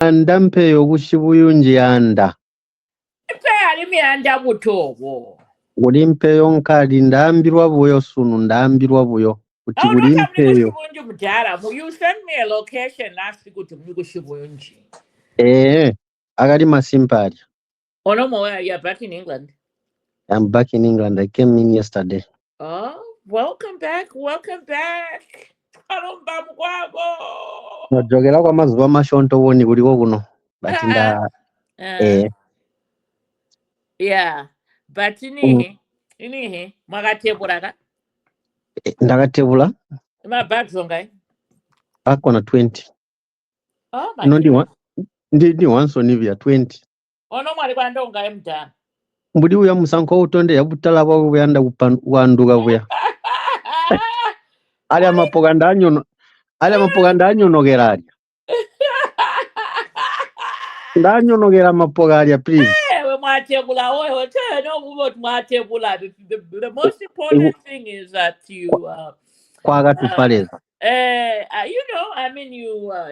ndampeyo kuchibuyunji anda. Anda butobo. Ulimpeyo nkadi ndambirwa buyo sunu ndambirwa buyo. Kuti ulimpeyo. You sent me a location last week to Mugushibuyunji. Agadi masimpari. Oh no more, you're back in England. I'm back in England. I came in yesterday. Oh, welcome back. Najogera kwa mazuva mashonto woni kuliko kuno. But yeah. But inihi magatebula. Ndagatebula. My bags on guy. Back on a 20. Oh my God. Ndi once on Nivea 20. Oh no mwali kwanda unga mta. Mbudi uya musanko utonde yabutala bwa buyanda wanduga buya. Ali amapoganda anyonogera ali. Ndanyonogera mapoga ali please. The most important thing is that you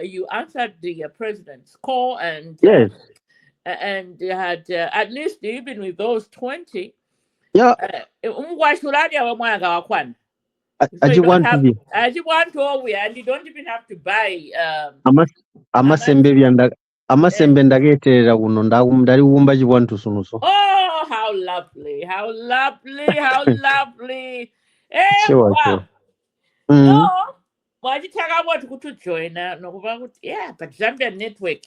you answered the president's call and yes. And they had at least even with those 20. Yeah. As you want to and you don't even have to buy amasembe ndageterera kuno ndali wumba chiwantu sunuso. Oh, how lovely. Sure. No, why you talk about to join yeah, but Zambian network.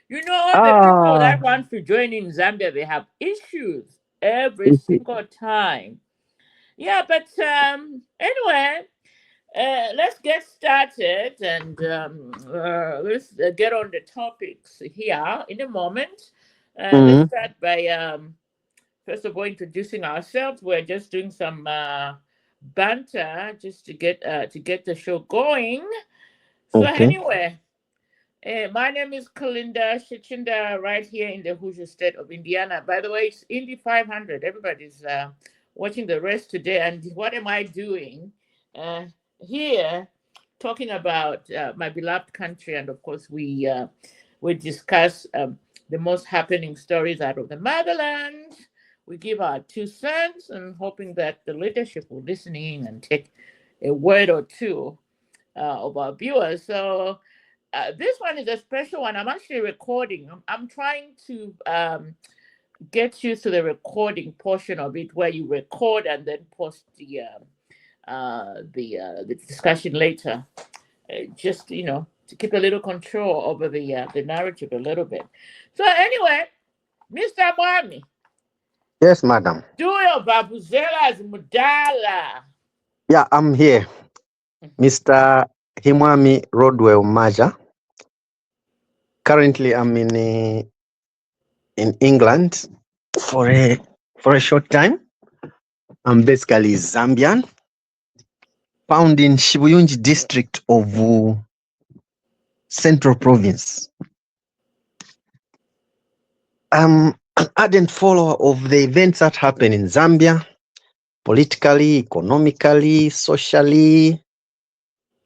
You know, all the people that want to join in Zambia, they have issues every single time. Yeah, but anyway, let's get started and let's get on the topics here in a moment. Let's start by first of all introducing ourselves. We're just doing some banter just to get the show going. So anyway, my name is Kalinda Shichinda, right here in the Hoosier state of Indiana. By the way, it's Indy 500. Everybody's watching the race today. And what am I doing here? Talking about my beloved country. And of course, we discuss the most happening stories out of the motherland. We give our 2 cents and hoping that the leadership will listen in and take a word or two of our viewers. So this one is a special one. I'm actually recording. I'm trying to get used to the recording portion of it, where you record and then post the discussion later. Just to keep a little control over the narrative a little bit. So anyway, Mr. Mwami. Yes, madam. Do your babuzelas mudala. Yeah, I'm here. Mr. Himwami Rodwell Maja. Currently, I'm in England for a short time. I'm basically Zambian, found in Shibuyunji district of Central Province. I'm an ardent follower of the events that happen in Zambia, politically, economically, socially,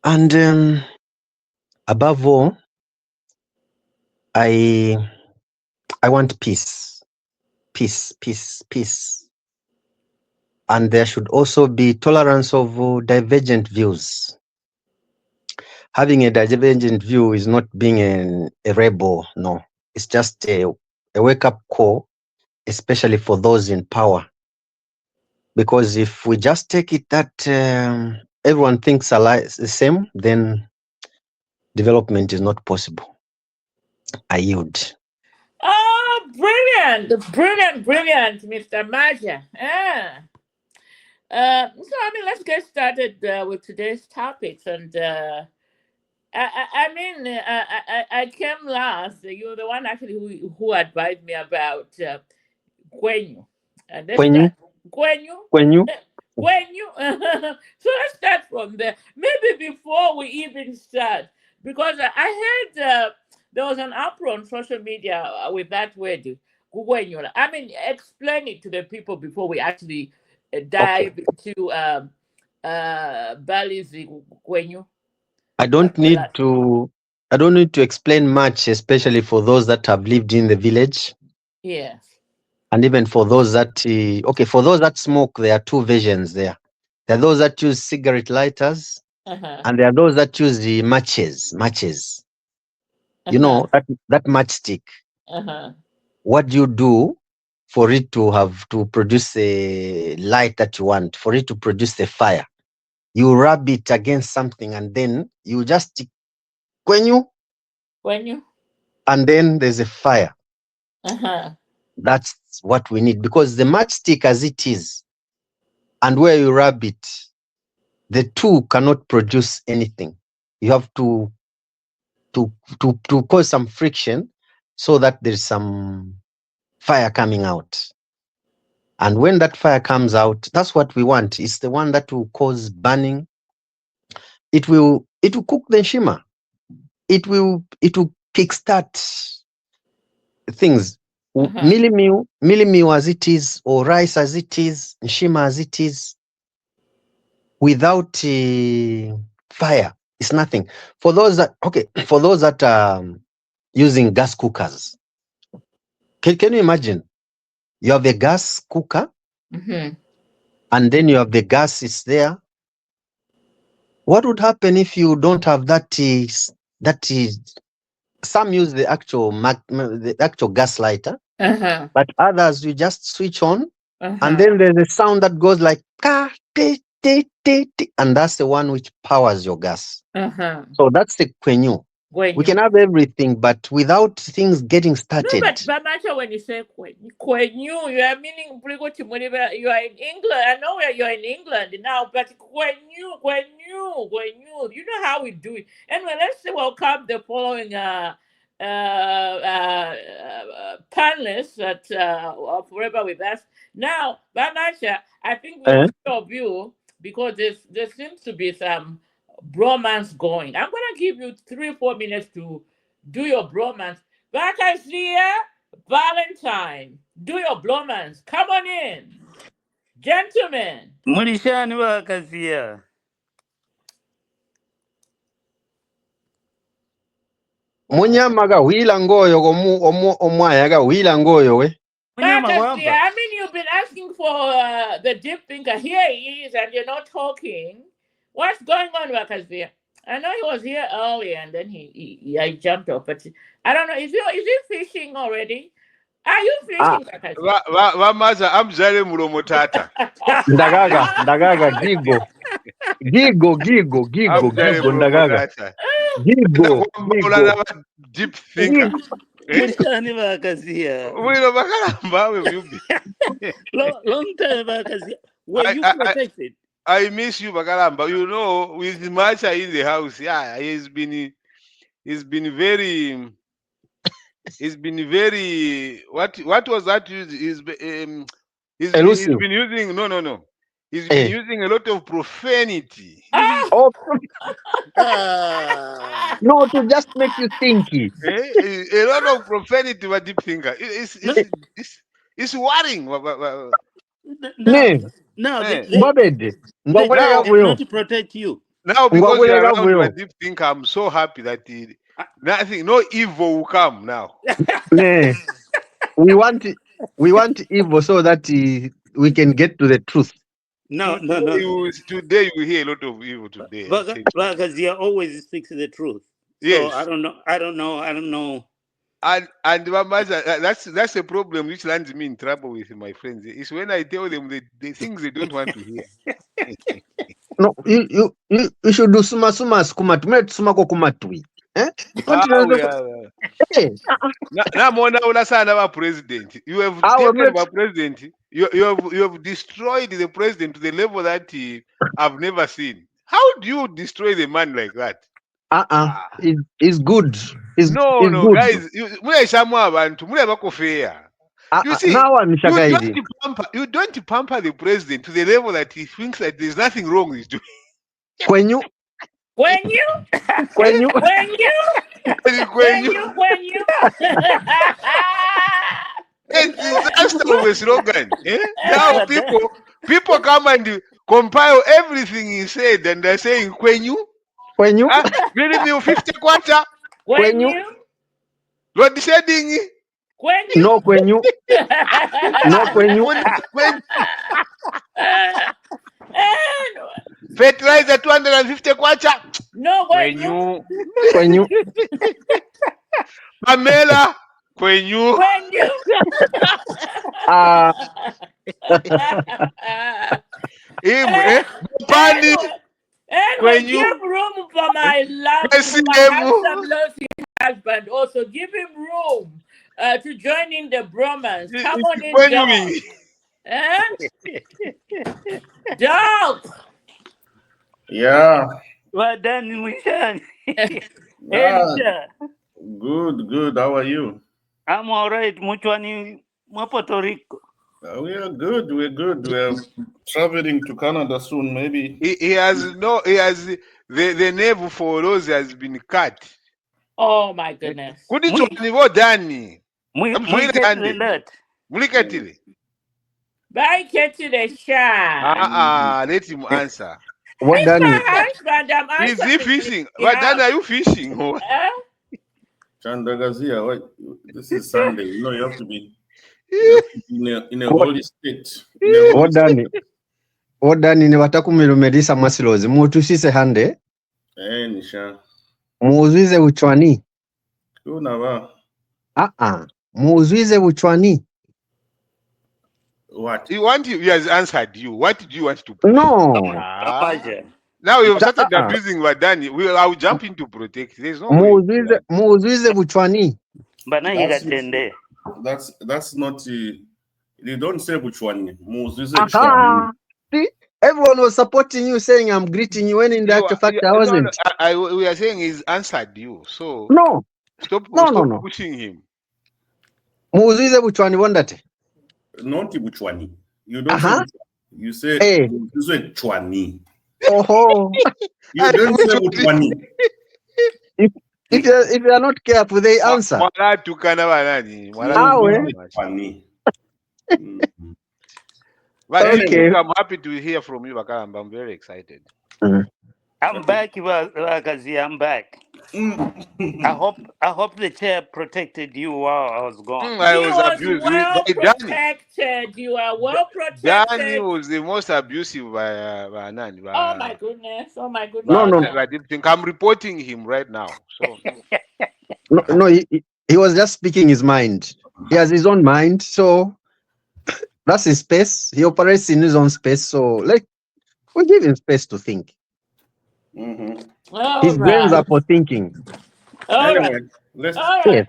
and above all, I want peace. And there should also be tolerance of divergent views. Having a divergent view is not being a rebel, no. It's just a wake-up call, especially for those in power. Because if we just take it that everyone thinks alike the same, then development is not possible. I yield. Oh, brilliant, Mr. Maja. So let's get started with today's topics. And I came last. You're the one actually who advised me about Gwenyu. And Gwenyu. So let's start from there. Maybe before we even start, because I heard there was an uproar on social media with that word, Gwenyu. Explain it to the people before we actually dive into Bali's Gwenyu. I don't need to I don't need to explain much, especially for those that have lived in the village. Yes. And even for those that, for those that smoke, there are two versions there. There are those that use cigarette lighters, and there are those that use the matches. You know, that matchstick. What do you do for it to have to produce the light that you want, for it to produce the fire? You rub it against something, and then you just stick when you, and then there's a fire. That's what we need, because the matchstick as it is, and where you rub it, the two cannot produce anything. You have to cause some friction so that there's some fire coming out. And when that fire comes out, that's what we want. It's the one that will cause burning. It will cook the shima. It will kickstart things. Milimi as it is, or rice as it is, shima as it is, without fire, it's nothing. For those that are using gas cookers, can you imagine? You have a gas cooker, and then you have the gas is there. What would happen if you don't have that? Some use the actual gas lighter, but others you just switch on, and then there's a sound that goes like ka te te te te, and that's the one which powers your gas. So that's the kwenyu. We can have everything, but without things getting started. No, but Bamacha, when you say kwenyu, you are meaning you are in England. I know where you are in England now, but kwenyu. You know how we do it. Anyway, let's welcome the following panelists that are forever with us. Now, Bamacha, I think we'll of you because there seems to be some bromance going. I'm gonna give you 3-4 minutes to do your bromance. Vakasia, Valentine, do your bromance. Come on in, gentlemen. Mulishani Vakasia. Munyamaga wila ngoyo omwayaga wila ngoyo we. Vakasia, I mean, you've been asking for the deep thinker. Here he is, and you're not talking. What's going on, Vakasia? I know he was here earlier, and then I jumped off. But I don't know. Is he fishing already? Are you fishing, Vakasia? Vamaza amzale mulomo tata. Ndagaga gigo ndagaga. Gigo. Deep thinker. Mulishani Vakasia. Mulilo bakalamba we yubi. Long time Vakasia. Were you protected? I miss you, Bakalamba. You know, with Macha in the house, yeah, he's been very. What was that? He's been using no. He's been using a lot of profanity. No, to just make you thinky. A lot of profanity, but deep thinker. It's worrying. Now they not to protect you. Now because you're around my deep thinker, I'm so happy that no evil will come now. We want evil so that we can get to the truth. No. Today you hear a lot of evil today. Because he always speaks the truth. So yes. I don't know. And that's a problem which lands me in trouble with my friends. It's when I tell them the things they don't want to hear. No, you should do suma sumako kumatui. Now, president. You have taken our president. You have destroyed the president to the level that I've never seen. How do you destroy the man like that? It's good. No, good. Guys, you see, you don't pamper the president to the level that he thinks that there's nothing wrong with doing. When you That's the slogan. Now people come and compile everything he said, and they're saying when you give me 50 kwacha. When you? Load shedding. When you? No, when you. No, when you. When fertilizer 250 kwacha. No, when you. When you. Pamela. When you. When you. Pani. Anyway, When you. give room for my handsome, lovely husband. Also, give him room to join in the bromance. Come on in, dog. Dog. Yeah. Well done, Mushan. Good. How are you? I'm all right. Muchwani, Puerto Rico. We're good. We're traveling to Canada soon, maybe. He has the navel for Rose has been cut. Oh my goodness. Kuditwanivo dani. Mulikatile. Bye, get to the shot. Let him answer. What It's done? my husband. I'm Is he answering. fishing? But then are you fishing? Chandagazia, this is Sunday. You know, you have to be in a holy state. What done? What done in Watakumilumelisa Masilozi? Mutusise hande? Nisha. Muzuize uchwani? Unava. Muzuize uchwani? What? He has answered you. What did you want to put? No. Now you've started abusing Wadani. I will jump in to protect. There's no Muzuize uchwani? That's not... they don't say which one. See, everyone was supporting you, saying I'm greeting you, when in the actual fact I wasn't. We are saying he's answered you. So stop pushing him. Muzuize uchwani wondate? Not Buchwani. You don't say you say Chwani. Oh. You don't say Buchwani. If you are not careful, they answer. But okay. I'm happy to hear from you, Bakalamba. I'm very excited. I'm back, I'm back. I hope the chair protected you while I was gone. I was abused. Well protected. You are well protected. Danny was the most abusive by Nani. Oh my goodness. No. I didn't think I'm reporting him right now. So no, he was just speaking his mind. He has his own mind, so that's his space. He operates in his own space, so we give him space to think. His brains are for thinking. All right. Yeah.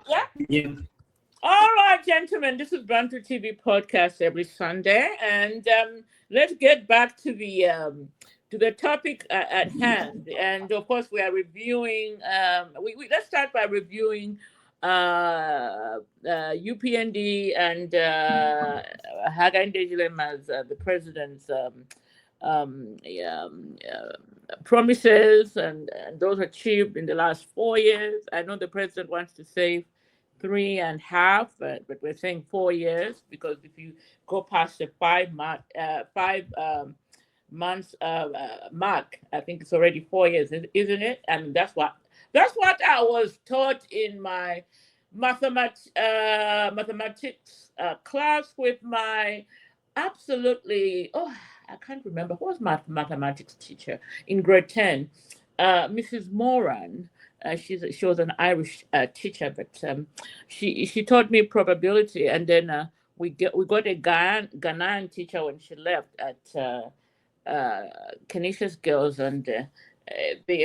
All right, gentlemen. This is BantuTV Podcast every Sunday, and let's get back to the topic at hand. And of course, we are reviewing. Let's start by reviewing UPND and Hakainde Hichilema's the president's promises and those achieved in the last 4 years. I know the president wants to say 3.5, but we're saying 4 years, because if you go past the 5 months mark, I think it's already 4 years, isn't it? I mean, that's what I was taught in my mathematics class with my I can't remember who was my mathematics teacher in grade 10, Mrs. Moran. She was an Irish teacher, but she taught me probability, and then we got a Ghanaian teacher when she left at Canisius Girls, and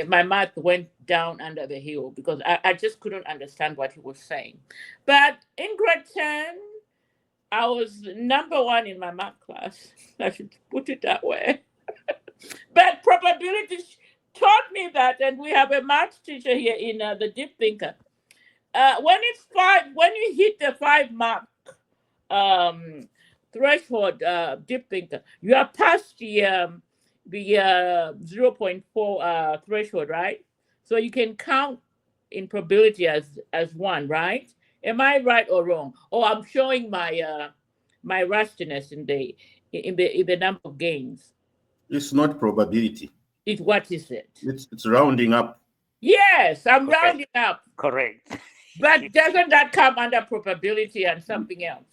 my math went down under the hill because I just couldn't understand what he was saying. But in grade 10, I was number 1 in my math class. I should put it that way. But probability taught me that, and we have a math teacher here in the Deep Thinker. When you hit the 5 mark threshold, Deep Thinker, you are past the 0.4 threshold, right? So you can count in probability as 1, right? Am I right or wrong? Oh, I'm showing my my rustiness in the number of gains. It's not probability. What is it? It's rounding up. Yes, I'm rounding up. Correct. But doesn't that come under probability and something else?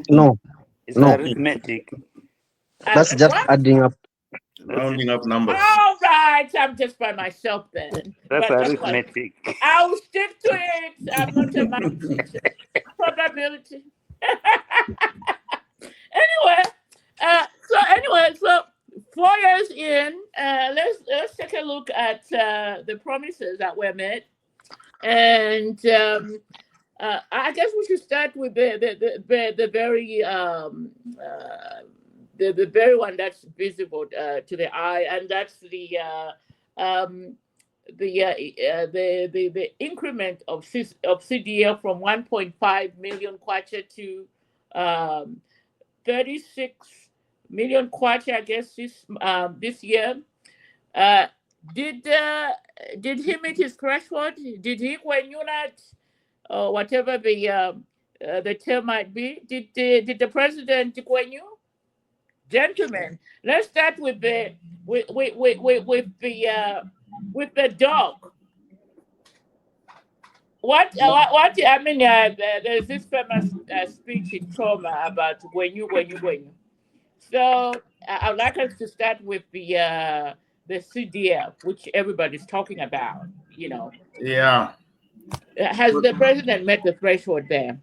No, It's no. arithmetic. That's just What? adding up. Rounding up numbers. All right, I'm just by myself then. That's But arithmetic. I'll stick to it. I'm not a mathematician. Probability. Anyway, so 4 years in, let's take a look at the promises that were made, and I guess we should start with the very one that's visible to the eye, and that's the increment of CDL from 1.5 million kwacha to 36 million kwacha, I guess, this year. Did he meet his threshold? Did he that, or whatever the term might be? Did the president Kwenyu? Gentlemen, let's start with the dog. I mean, there's this famous speech in Trauma about Kwenyu. So I'd like us to start with the CDF, which everybody's talking about. Yeah. Has the president met the threshold there?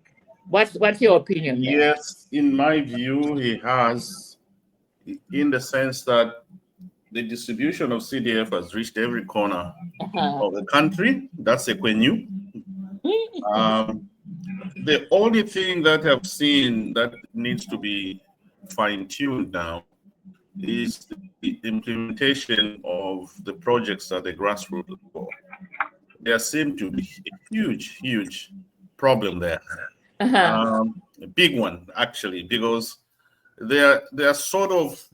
What's your opinion there? Yes, in my view, he has, in the sense that the distribution of CDF has reached every corner of the country. That's a Kwenyu. The only thing that I've seen that needs to be fine-tuned now is the implementation of the projects at the grassroots level. There seems to be a huge problem there. A big one, actually, because they're sort of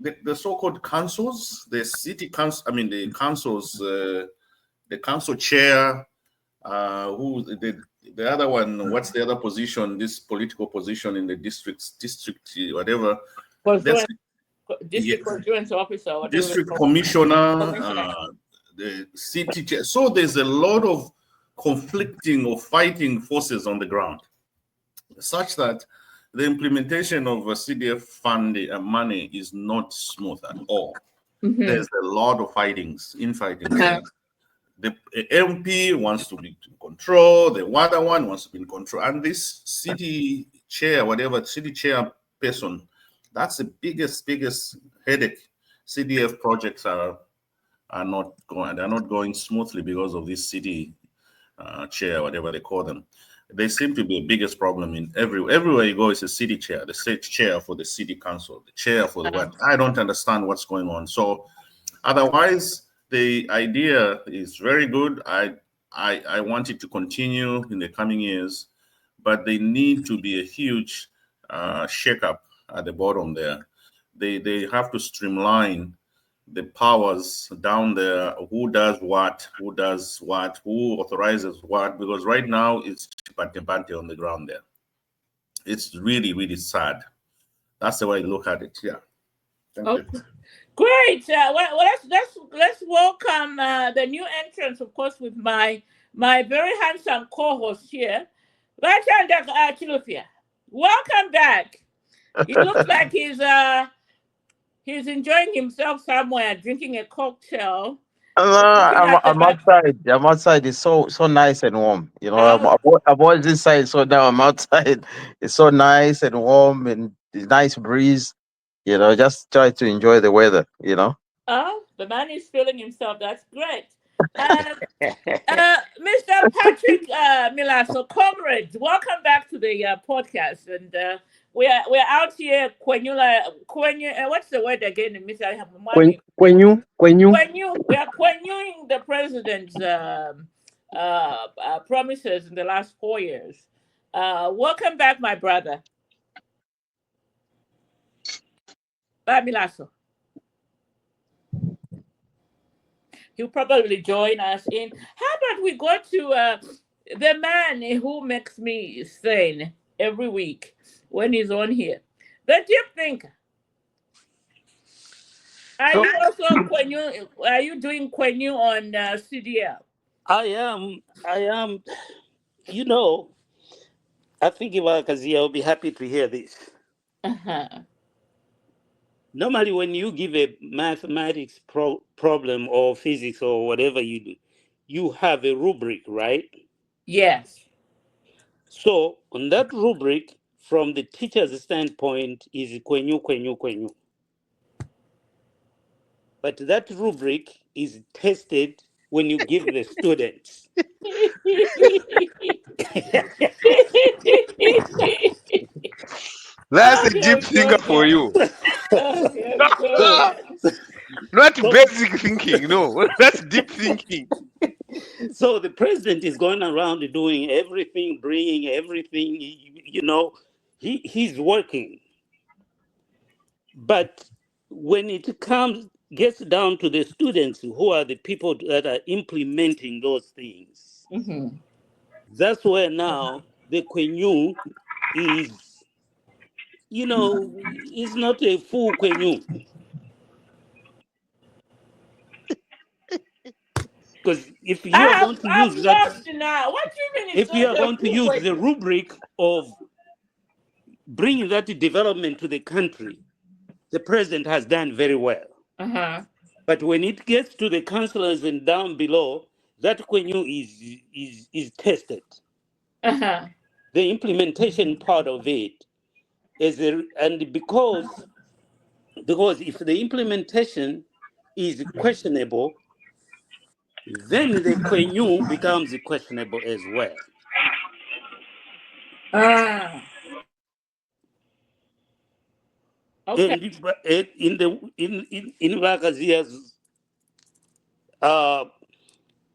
the so-called councils, the city council, the councils, the council chair, who the other one, what's the other position, this political position in the district, whatever. District conference officer. District commissioner, the city chair. So there's a lot of conflicting or fighting forces on the ground, such that the implementation of a CDF fund money is not smooth at all. There's a lot of infighting. The MP wants to be in control, the other one wants to be in control, and this city chair, city chair person, that's the biggest headache. CDF projects are not going smoothly because of this city chair, whatever they call them. They seem to be the biggest problem in everywhere you go. Is a city chair, the state chair for the city council, the chair for the what? I don't understand what's going on. So, otherwise, the idea is very good. I want it to continue in the coming years, but they need to be a huge shake-up at the bottom there. They have to streamline the powers down there, who does what, who authorizes what, because right now it's bante on the ground there. It's really sad. That's the way I look at it. Yeah. Thank you. Great. Let's welcome the new entrants, of course, with my very handsome co-host here, Chilufia. Welcome back. It looks like he's enjoying himself somewhere, drinking a cocktail. I'm outside. I'm outside. It's so nice and warm. I'm always inside, so now I'm outside. It's so nice and warm and nice breeze. Just try to enjoy the weather. Oh, the man is feeling himself. That's great. Mr. Patrick Milaso, comrade, welcome back to the podcast. And we're out here, Kwenyu, what's the word again, Mr. Kwenyu. We are Kwenyuing the president's promises in the last 4 years. Welcome back, my brother. Bye, Milaso. He'll probably join us in. How about we go to the man who makes me sane every week when he's on here, the deep thinker. Are you doing Kwenyu on CDL? I am, you know, I think Kazia will be happy to hear this. Uh-huh. Normally, when you give a mathematics problem or physics or whatever you do, you have a rubric, right? Yes. So, on that rubric, from the teacher's standpoint, is kwenyu, kwenyu, kwenyu. But that rubric is tested when you give the students. That's Oh a deep my thinker for goodness. you. Oh my so, goodness. Not so, basic thinking, no. That's deep thinking. so the president is going around doing everything, bringing everything, he's working. But when it gets down to the students who are the people that are implementing those things, Mm-hmm. that's where now the Quenu is, is not a full Quenu. Because if you are going to I'm use that, lost now. What do you mean it's if you not are a going to full use the question? rubric of bringing that development to the country, the president has done very well. Uh-huh. But when it gets to the councillors and down below, that Quenu is tested. Uh-huh. The implementation part of it and because if the implementation is questionable, then the Quenu becomes questionable as well. Ah. Okay. And in the in Vakazia's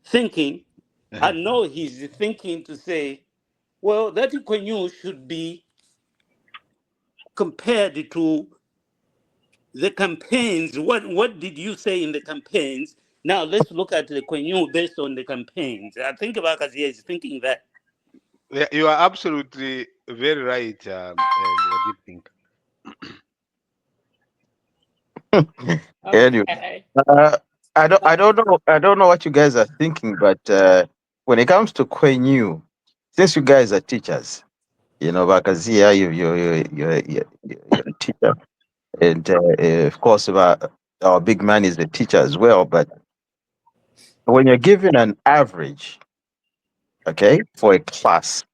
thinking, I know he's thinking to say, well, that Quenu should be compared to the campaigns. What did you say in the campaigns? Now let's look at the Quenu based on the campaigns. I think Vakazia is thinking that. Yeah, you are absolutely very right, deep thinker. Anyway, Okay. uh, I don't know what you guys are thinking, but when it comes to Quenu, since you guys are teachers, Bakazia, you're a teacher, and of course, our big man is a teacher as well. But when you're given an average, okay, for a class,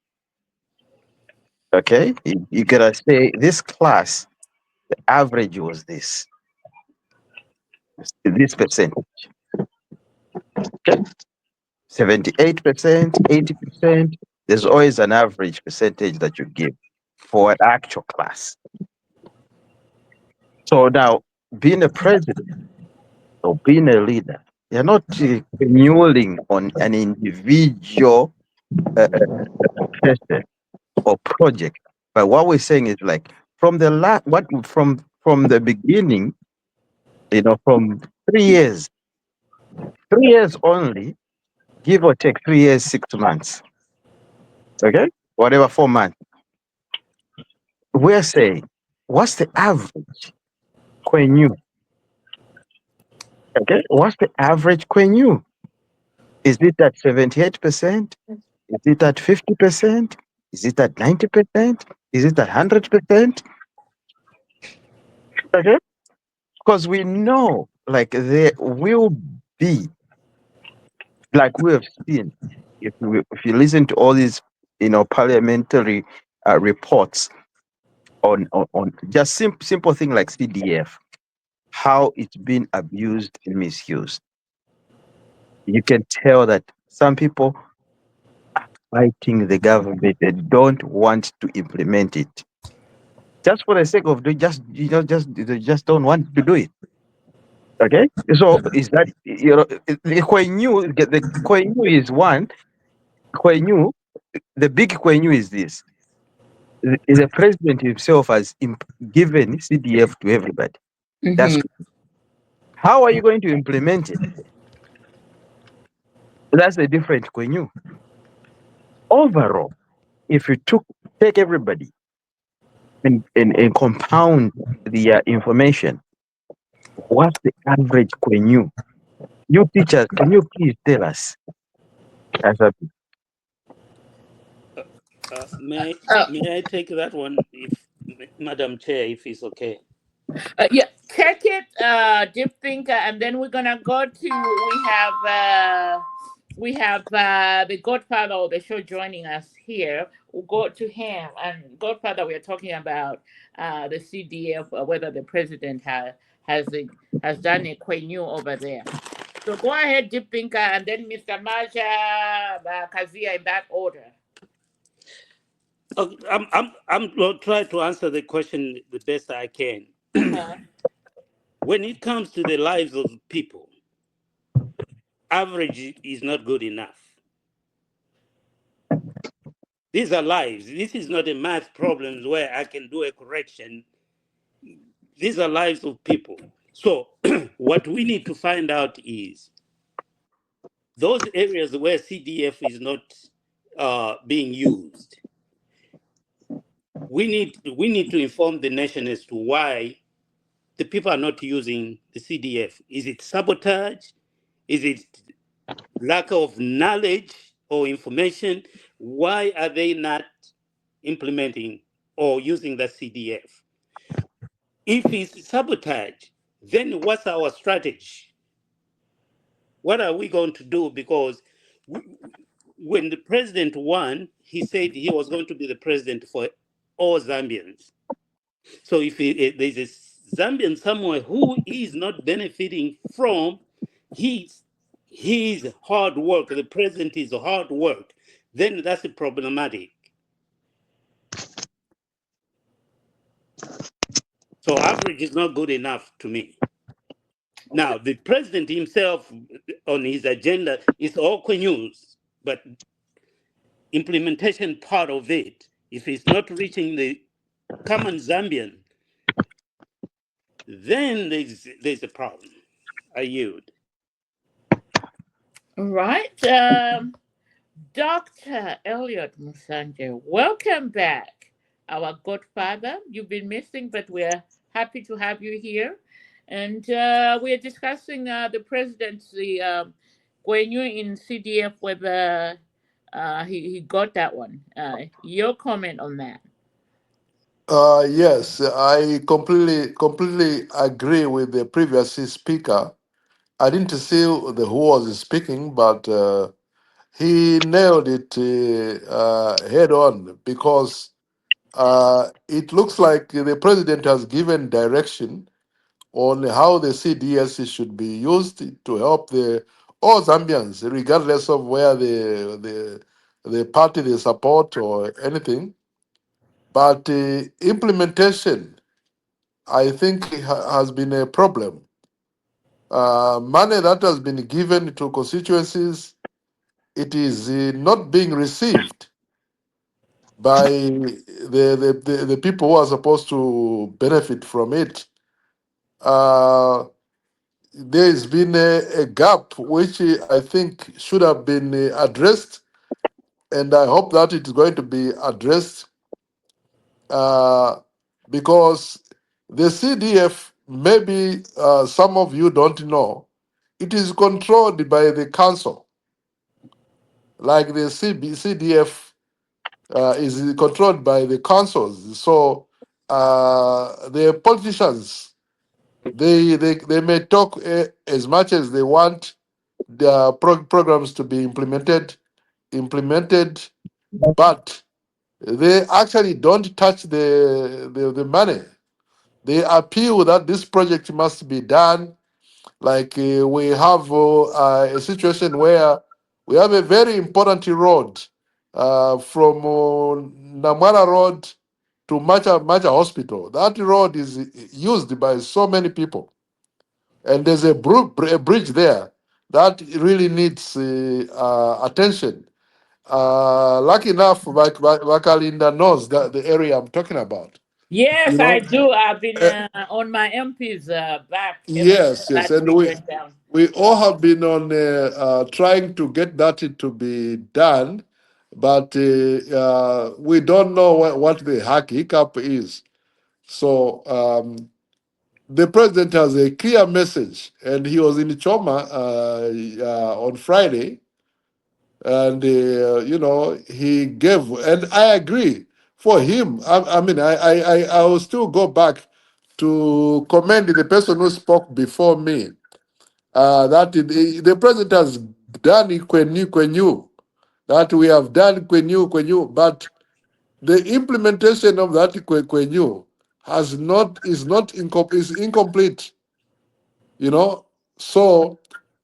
okay, you gotta say this class, the average was this percentage. Okay? 78%, 80%. There's always an average percentage that you give for an actual class. So now, being a president or being a leader, you're not mulling on an individual person or project. But what we're saying is like from the beginning, from 3 years, 3 years only, give or take 3 years, 6 months. Okay, whatever 4 months. We're saying, what's the average Quenu? Okay, what's the average Quenu? Is it at 78%? Is it at 50%? Is it at 90%? Is it at 100%? Okay, because we know, like, there will be, like we have seen, if you listen to all these, parliamentary reports on just simple thing like CDF, how it's been abused and misused. You can tell that some people are fighting the government. They don't want to implement it just for the sake of doing. They just don't want to do it. Okay, so is that the Quenu is one Quenu. The big Quenu is this: the president himself has given CDF to everybody. That's Mm-hmm. how are you going to implement it? That's a different Quenu. Overall, if you take everybody and compound the information, what's the average Quenu? You teachers, can you please tell us As a, May Uh, may I take that one, if Madam Chair, if it's okay? yeah, check it, Deep Thinker, and then we're gonna go to we have the Godfather of the show joining us here. We'll go to him, and Godfather, we are talking about the CDF, whether the president has has done a quenu over there. So go ahead, Deep Thinker, and then Mr. Maja Kazia in that order. Okay, I'm going to try to answer the question the best I can. Uh-huh. When it comes to the lives of people, average is not good enough. These are lives. This is not a math problem where I can do a correction. These are lives of people. So what we need to find out is those areas where CDF is not being used. We need to inform the nation as to why the people are not using the CDF. Is it sabotage? Is it lack of knowledge or information? Why are they not implementing or using the CDF? If it's sabotage, then what's our strategy? What are we going to do? Because when the president won, he said he was going to be the president for all Zambians. So if there's a Zambian somewhere who is not benefiting from his hard work, the president is hard work, then that's problematic. So average is not good enough to me. Now the president himself on his agenda is all news, but implementation part of it, if it's not reaching the common Zambian, then there's a problem. I yield. Right. Dr. Elliot Musanje, welcome back. Our godfather. You've been missing, but we're happy to have you here. And we're discussing the presidency when you're in CDF, whether he got that one. Your comment on that. Yes, I completely agree with the previous speaker. I didn't see who was speaking, but he nailed it head on because it looks like the president has given direction on how the CDS should be used to help the all Zambians, regardless of where the party they support or anything. But implementation, I think, has been a problem. Money that has been given to constituencies, it is not being received by the people who are supposed to benefit from it. There's been a gap which I think should have been addressed, and I hope that it is going to be addressed because the CDF, maybe some of you don't know, it is controlled by the council, like the CDF is controlled by the councils. So the politicians, they may talk as much as they want their programs to be implemented, but they actually don't touch the money. They appeal that this project must be done. Like we have a situation where we have a very important road from Namara Road to Macha Hospital. That road is used by so many people. And there's a bridge there that really needs attention. Lucky enough, Vakalinda knows that the area I'm talking about. Yes, You I know, do. I've been Uh, on my MP's back ever since yes, yes, that and bridge went down. we all have been on trying to get that to be done, but we don't know what the hiccup is. So the president has a clear message, and he was in Choma on Friday, and he gave, and I agree for him. I will still go back to commend the person who spoke before me. That the president has done Kwenyu, that we have done Kwenyu, but the implementation of that Kwenyu is incomplete. So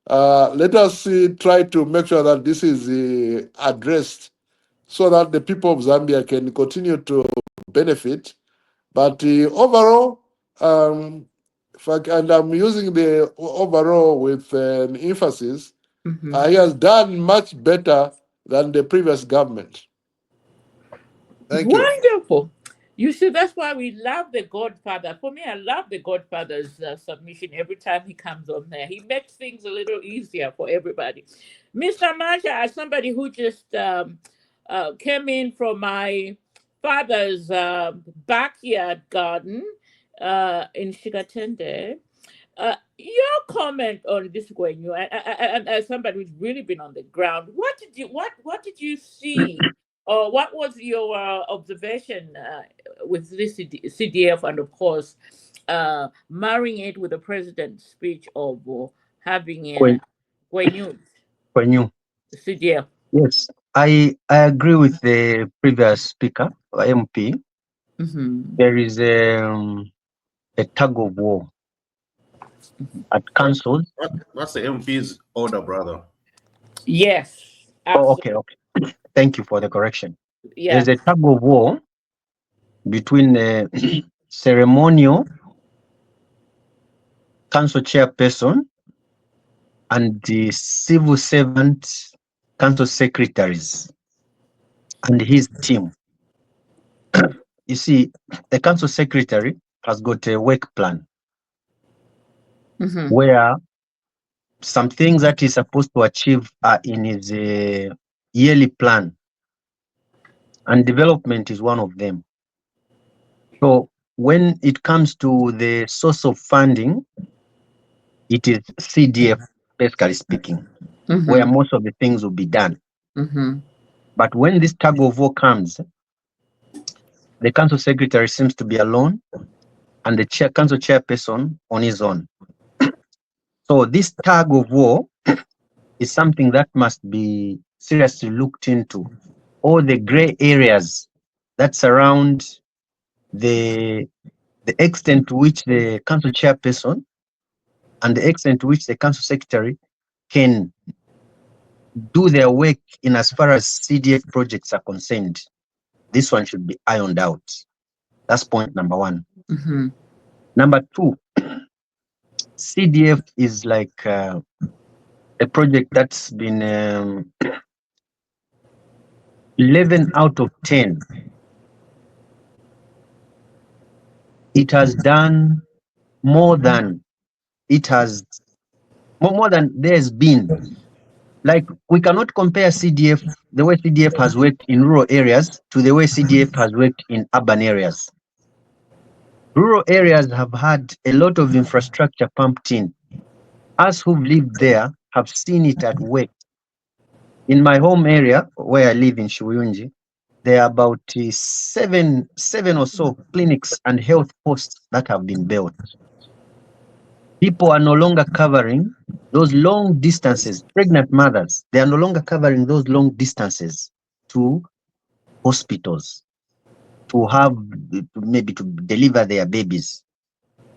let us try to make sure that this is addressed, so that the people of Zambia can continue to benefit. But overall, and I'm using the overall with an emphasis, he has done much better than the previous government. Thank you. Wonderful. You see, that's why we love the Godfather. For me, I love the Godfather's submission every time he comes on there. He makes things a little easier for everybody. Mr. Masha, as somebody who just came in from my father's backyard garden in Shigatende, your comment on this, Gwenyu, and as somebody who's really been on the ground, what did you see, or what was your observation with this CDF, and of course, marrying it with the president's speech of having Gwenyu, Kwenyu. CDF? Yes, I agree with the previous speaker, MP. Mm-hmm. There is a tug of war at councils. That's the MP's order, brother. Yes, Oh, absolutely. okay. Thank you for the correction. Yes. There's a tug of war between the ceremonial council chairperson and the civil servant council secretaries and his team. You see, the council secretary has got a work plan Mm-hmm. where some things that he's supposed to achieve are in his yearly plan, and development is one of them. So when it comes to the source of funding, it is CDF, basically speaking, where Mm-hmm. most of the things will be done. Mm-hmm. But when this tug of war comes, the council secretary seems to be alone, and the council chairperson on his own. So this tug of war is something that must be seriously looked into. All the gray areas that surround the extent to which the council chairperson and the extent to which the council secretary can do their work in as far as CDF projects are concerned. This one should be ironed out. That's point number one. Mm-hmm. Number two, CDF is like a project that's been 11 out of 10. It has done more than more than there's been. Like, we cannot compare CDF, the way CDF has worked in rural areas, to the way CDF has worked in urban areas. Rural areas have had a lot of infrastructure pumped in. Us who've lived there have seen it at work. In my home area, where I live in Shuyunji, there are about seven or so clinics and health posts that have been built. People are no longer covering those long distances. Pregnant mothers, they are no longer covering those long distances to hospitals to have maybe to deliver their babies.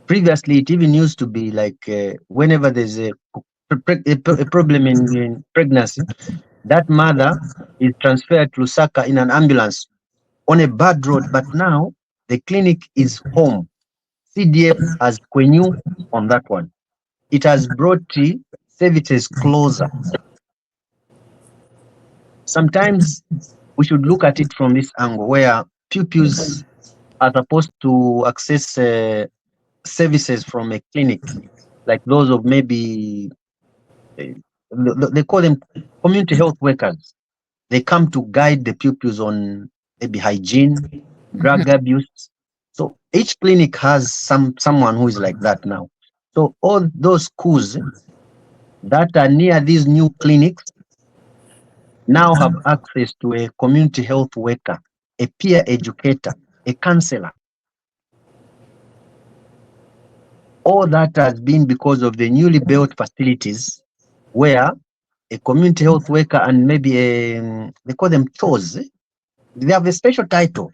Previously, it even used to be like whenever there's a problem in pregnancy, that mother is transferred to Lusaka in an ambulance on a bad road. But now the clinic is home. CDF has Kwenyu on that one. It has brought services closer. Sometimes we should look at it from this angle, where pupils are supposed to access services from a clinic, like those of maybe, they call them community health workers. They come to guide the pupils on maybe hygiene, drug abuse. So each clinic has someone who is like that now. So all those schools that are near these new clinics now have access to a community health worker, a peer educator, a counselor. All that has been because of the newly built facilities where a community health worker and maybe they call them CHOs, they have a special title.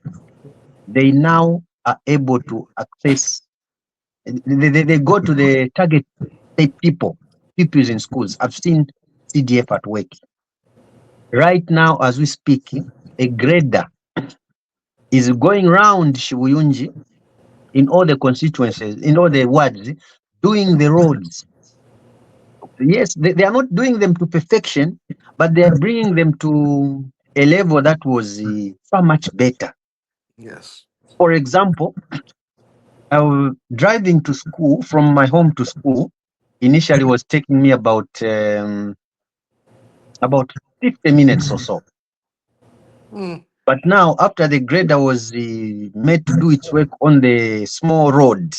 They now are able to access, they go to the target pupils in schools. I've seen CDF at work. Right now, as we speak, a grader is going round Shibuyunji in all the constituencies, in all the wards, doing the roads. Yes, they are not doing them to perfection, but they are bringing them to a level that was far much better. Yes. For example, I was driving to school from my home to school. Initially, was taking me about 50 minutes or so. Mm. But now, after the grader was made to do its work on the small road,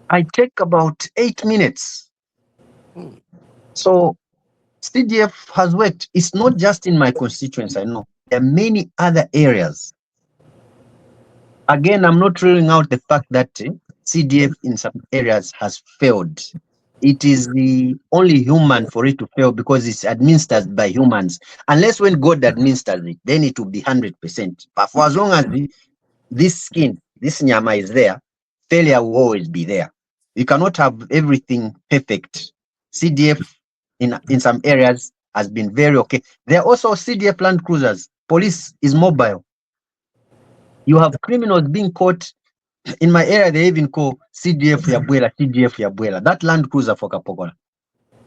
I take about 8 minutes. Mm. So CDF has worked. It's not just in my constituency, I know. There are many other areas. Again, I'm not ruling out the fact that CDF in some areas has failed. It is the only human for it to fail because it's administered by humans. Unless when God administers it, then it will be 100%. But for as long as this skin, this nyama is there, failure will always be there. You cannot have everything perfect. CDF in some areas has been very okay. There are also CDF land cruisers. Police is mobile. You have criminals being caught. In my area, they even call CDF Yabuela, CDF Yabuela. That land cruiser for Kapogola.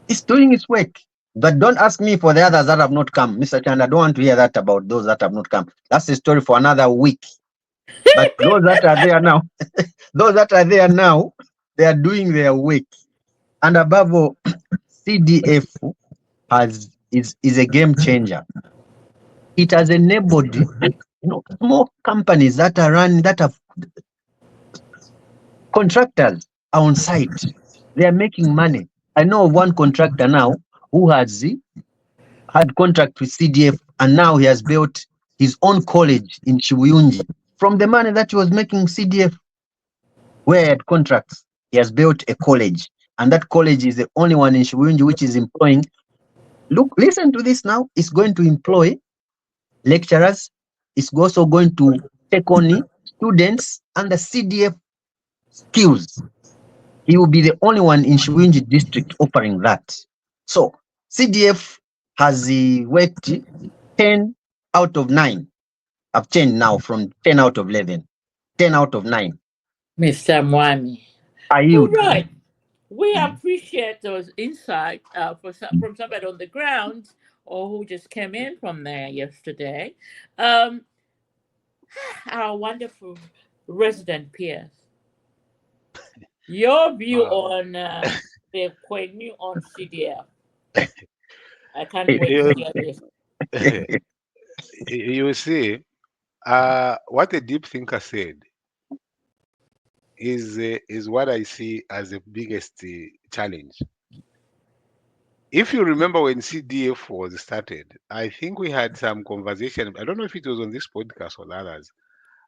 It's doing its work. But don't ask me for the others that have not come. Mr. Chan, I don't want to hear that about those that have not come. That's a story for another week. But those that are there now, they are doing their work. And above all, CDF is a game changer. It has enabled small companies that are running, that have contractors are on site. They are making money. I know of one contractor now who has had contract with CDF, and now he has built his own college in Shibuyunji from the money that he was making CDF. Where he had contracts, he has built a college, and that college is the only one in Shibuyunji which is employing. Look, listen to this now. It's going to employ lecturers. It's also going to take on students under CDF skills. He will be the only one in Shibuyunji district offering that. So CDF has worked 10 out of 9. I've changed now from 10 out of 11. 10 out of 9. Mr. Mwami. I All yield. right. We appreciate those insights from somebody on the ground or who just came in from there yesterday. Um, our wonderful resident peers. Your view on the Quenu on CDF. I can't wait to You, hear this. you see, what the deep thinker said is what I see as the biggest challenge. If you remember when CDF was started, I think we had some conversation. I don't know if it was on this podcast or others,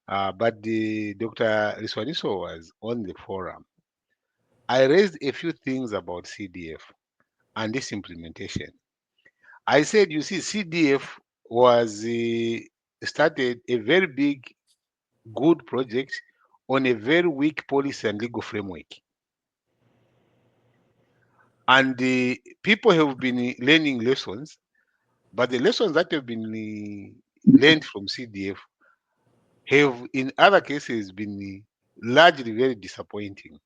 but Dr. Riswaniso was on the forum. I raised a few things about CDF and this implementation. I said, you see, CDF was started a very big, good project on a very weak policy and legal framework. And people have been learning lessons, but the lessons that have been learned from CDF have, in other cases, been largely very disappointing.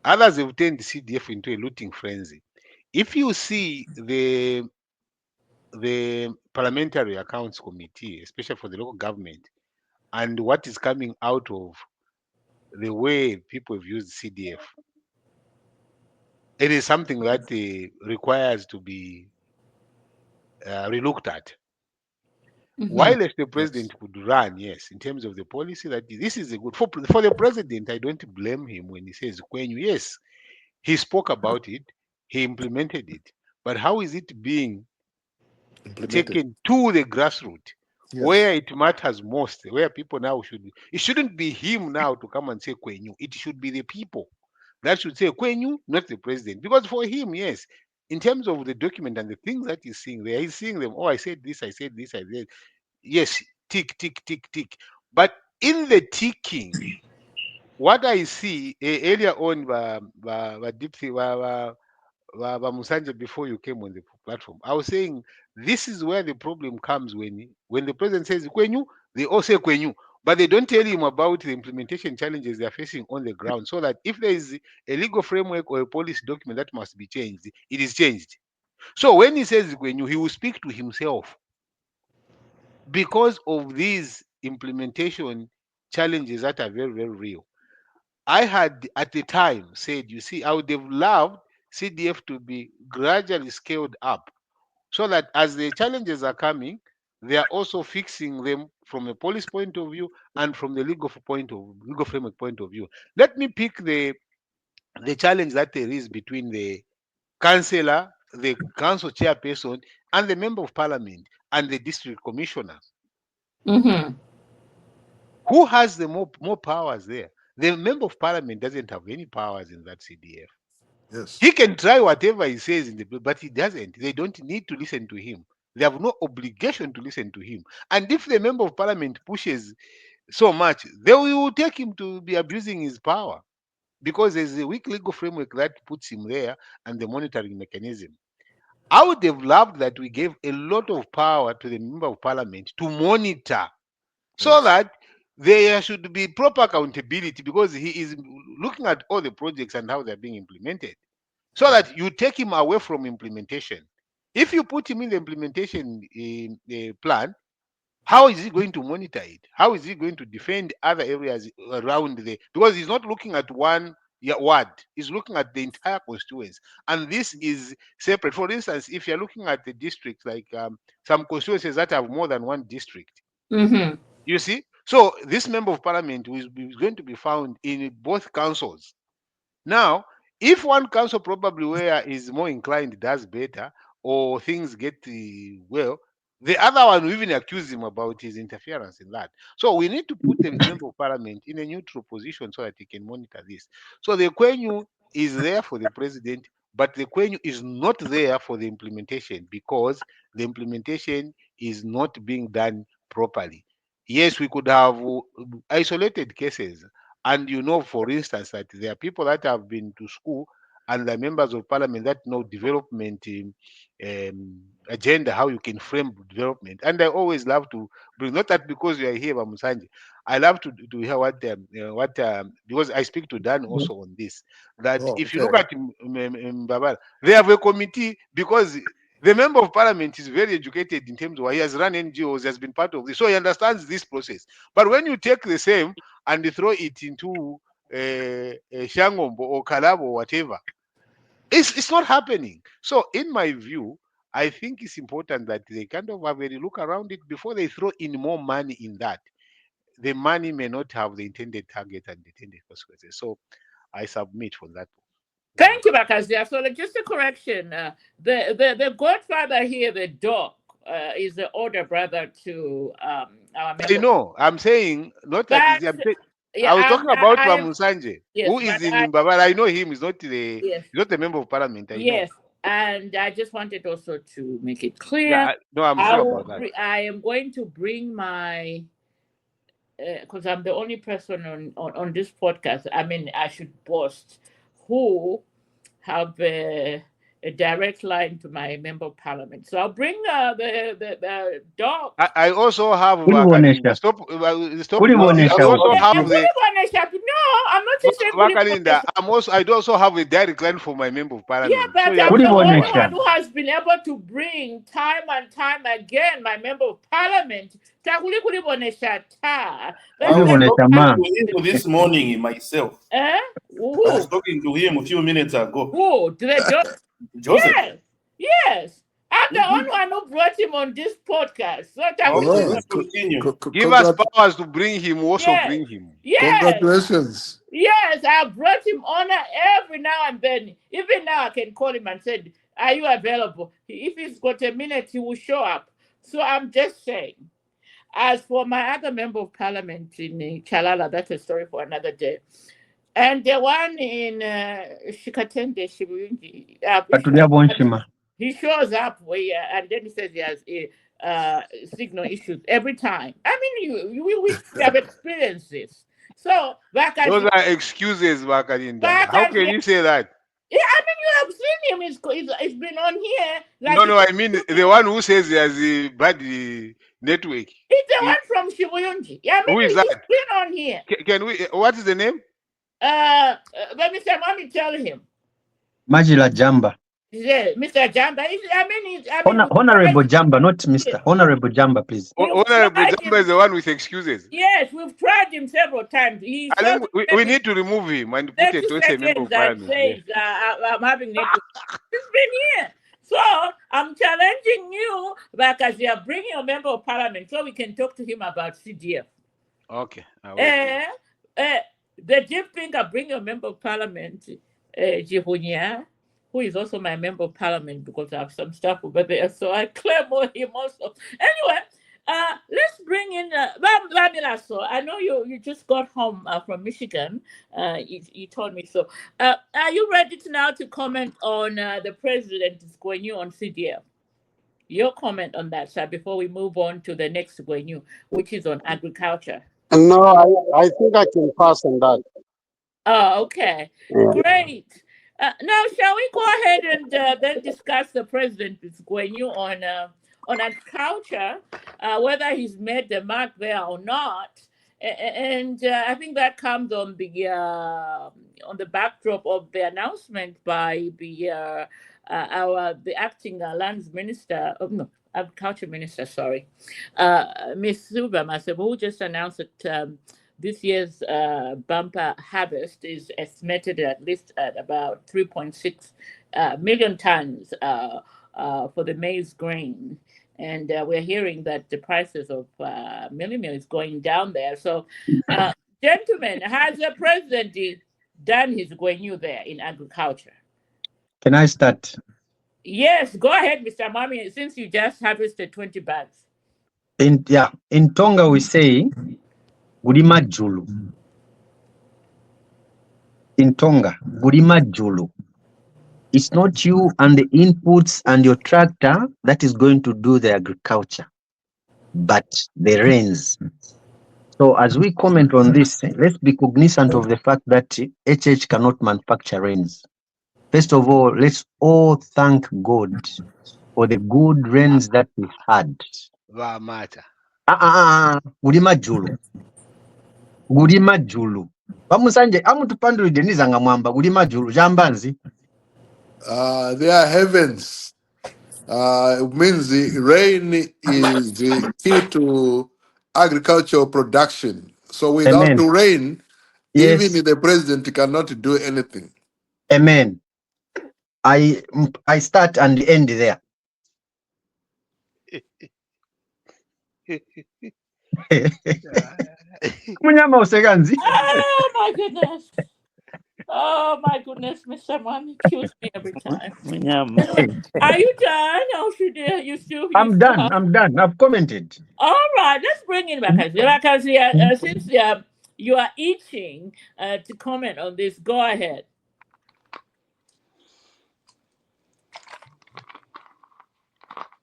Others have turned CDF into a looting frenzy. If you see the Parliamentary Accounts Committee, especially for the local government, and what is coming out of the way people have used CDF, it is something that requires to be relooked at. While as the president could run, yes, in terms of the policy, that this is a good for the president. I don't blame him when he says when yes, he spoke about it, he implemented it, but how is it being Implemented. taken to the grassroots where Yes. it matters most, where people now should be. It shouldn't be him now to come and say Kwenyu. It should be the people that should say Kwenyu, not the president. Because for him, yes, in terms of the document and the things that he's seeing there, he's seeing them. Oh, I said this, I said this, I said yes, tick, tick, tick, tick. But in the ticking, what I see earlier on by Dipsy, Musanje, before you came on the platform, I was saying this is where the problem comes when the president says Kwenyu, they all say Kwenyu, but they don't tell him about the implementation challenges they are facing on the ground. So that if there is a legal framework or a policy document that must be changed, it is changed. So when he says Kwenyu, he will speak to himself because of these implementation challenges that are very, very real. I had at the time said, you see, I would have loved CDF to be gradually scaled up so that as the challenges are coming, they are also fixing them from a police point of view and from the legal framework point of view. Let me pick the challenge that there is between the councillor, the council chairperson, and the member of parliament and the district commissioner. Mm-hmm. Who has the more powers there? The member of parliament doesn't have any powers in that CDF. Yes. He can try whatever he says in the bill, but he doesn't. They don't need to listen to him. They have no obligation to listen to him. And if the member of parliament pushes so much, they will take him to be abusing his power because there's a weak legal framework that puts him there and the monitoring mechanism. I would have loved that we gave a lot of power to the member of parliament to monitor so Yes. that there should be proper accountability because he is looking at all the projects and how they're being implemented so that you take him away from implementation. If you put him in the implementation plan, how is he going to monitor it? How is he going to defend other areas around there? Because he's not looking at one ward, he's looking at the entire constituency. And this is separate. For instance, if you're looking at the districts, like some constituencies that have more than one district, Mm-hmm. you see? So this member of parliament is going to be found in both councils. Now, if one council probably where is more inclined does better or things get well, the other one will even accuse him about his interference in that. So we need to put the member of parliament in a neutral position so that he can monitor this. So the Kwenyu is there for the president, but the Kwenyu is not there for the implementation because the implementation is not being done properly. Yes, we could have isolated cases and you know, for instance, that there are people that have been to school and the members of parliament that know development agenda, how you can frame development. And I always love to bring, not that because you are here, Bamusanji, I love to hear what because I speak to Dan also on this, that Oh, if you look okay. at Mbabala, they have a committee because the member of parliament is very educated in terms of he has run NGOs, has been part of this, so he understands this process. But when you take the same and they throw it into Shangombo or Kalabo or whatever, it's not happening. So in my view, I think it's important that they kind of have a look around it before they throw in more money in that. The money may not have the intended target and the intended consequences. So I submit for that. Thank you, Bakazia. So just a correction. The godfather here, the dog, is the older brother to our I member. know. I'm saying not that But is. yeah, I was talking about I am Wamusanje, yes, who is but in Mbabara. I know him. He's yes, not a member of parliament. I know. yes, and I just wanted also to make it Yeah. clear. No, I'm sure about that. I am going to bring my because I'm the only person on this podcast. I mean, I should boast who have a direct line to my member of parliament. So I'll bring the dog. I also have Kulibonesha. stop. Stop. I Kulibonesha. also have the No, I'm not just saying Wakalinda. I do also have a direct line for my member of yeah, parliament. So but you have I'm to the know only one. one who has been able to bring time and time again my member of parliament. Takuli kulibonesha ta. I was Kulibonesha talking ma. to him this morning myself. Eh? I Who? was talking to him a few minutes ago. Who? Do they do? Joseph. Yes. Yes. I'm the only one who brought him on this podcast. So Okay, Yeah. let's continue. Give us powers to bring him. Also yes. bring him. Yes. Congratulations. Yes, I brought him honor every now and then. Even now, I can call him and said, Are you available? If he's got a minute, he will show up. So I'm just saying. As for my other member of parliament in Chalala, that's a story for another day. And the one in Shikatende, Shibuyunji, Katulya he shows up where, and then he says he has signal issues every time. I mean, we have experienced this. So, Those are excuses, Bakalinda. How can you say that? yeah, I mean, you have seen him. It's been on here. No, I mean the one who says he has a bad network. It's the one from Shibuyunji. Yeah, I Who mean, is he's that? been on here. Can we? What is the name? Let me say, let me tell him. Majila Jamba. Yeah, Mr. Jamba. Honorable Jamba, not Mr. Honorable Jamba, please. Honorable Jamba is the one with excuses. Yes, we've tried him several times. I think we need to remove him and put a total member of parliament. Says, I'm having network. He's been here. So I'm challenging you, because you are bringing a member of parliament so we can talk to him about CDF. Okay. The deep thinker, bring a member of parliament, Jihunya, who is also my member of parliament, because I have some stuff over there. So I claim him also. Anyway, let's bring in Vamila. So I know you just got home from Michigan. You told me so. Are you ready now to comment on the president is going new on CDF? Your comment on that, sir, before we move on to the next going new, which is on agriculture. No, I think I can pass on that. Oh, okay. Yeah. Great. Now, shall we go ahead and then discuss the president is going new on agriculture, whether he's made the mark there or not? And I think that comes on the backdrop of the announcement by the acting lands minister, agriculture minister, sorry, Miss Suba Masebo, who just announced that this year's bumper harvest is estimated at least at about 3.6 million tons for the maize grain. And we're hearing that the prices of milling is going down there. So, gentlemen, has the president done his going new there in agriculture? Can I start? Yes, go ahead, Mr. Mami, since you just harvested 20 bags. In Tonga we say Gulima Julu. In Tonga, Gulima Julu. It's not you and the inputs and your tractor that is going to do the agriculture, but the rains. So as we comment on this, let's be cognizant of the fact that HH cannot manufacture rains. First of all, let's all thank God for the good rains that we had. Vamata. Gulima Julu. Gulima Julu. Bamusanje amutupandulide nizanga mwamba Gulima Julu jambanzi. They are heavens. It means the rain is the key to agricultural production. So without the rain, even the president cannot do anything. Amen. I start and end there. Munyama useganzi. Oh my goodness. Oh my goodness, Mr. Mami kills me every time. Are you done? Or should you still? I'm done. I've commented. All right, let's bring in Bakazi. Since you are itching to comment on this, go ahead.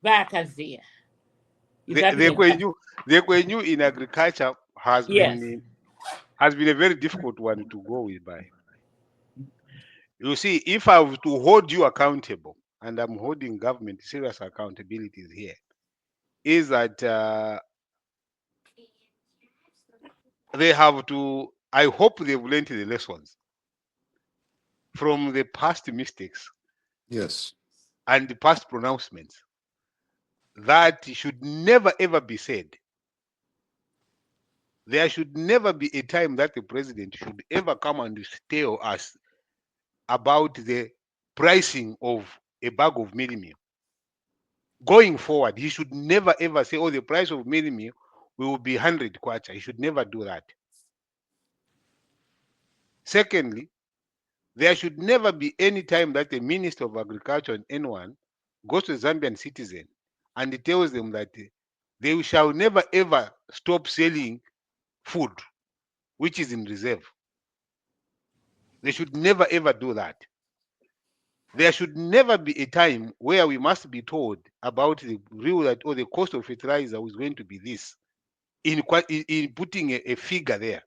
Bakazi. The Kwenyu in agriculture has been a very difficult one to go with by. You see, if I were to hold you accountable, and I'm holding government serious accountabilities here, is that they have to, I hope they've learned the lessons from the past mistakes. Yes. And the past pronouncements that should never ever be said. There should never be a time that the president should ever come and tell us about the pricing of a bag of mealie meal. Going forward, he should never ever say, oh, the price of mealie meal will be 100 kwacha. He should never do that. Secondly, there should never be any time that the Minister of Agriculture and anyone goes to a Zambian citizen and he tells them that they shall never ever stop selling food which is in reserve. They should never ever do that. There should never be a time where we must be told about the real that or the cost of fertilizer is going to be this in putting a figure there.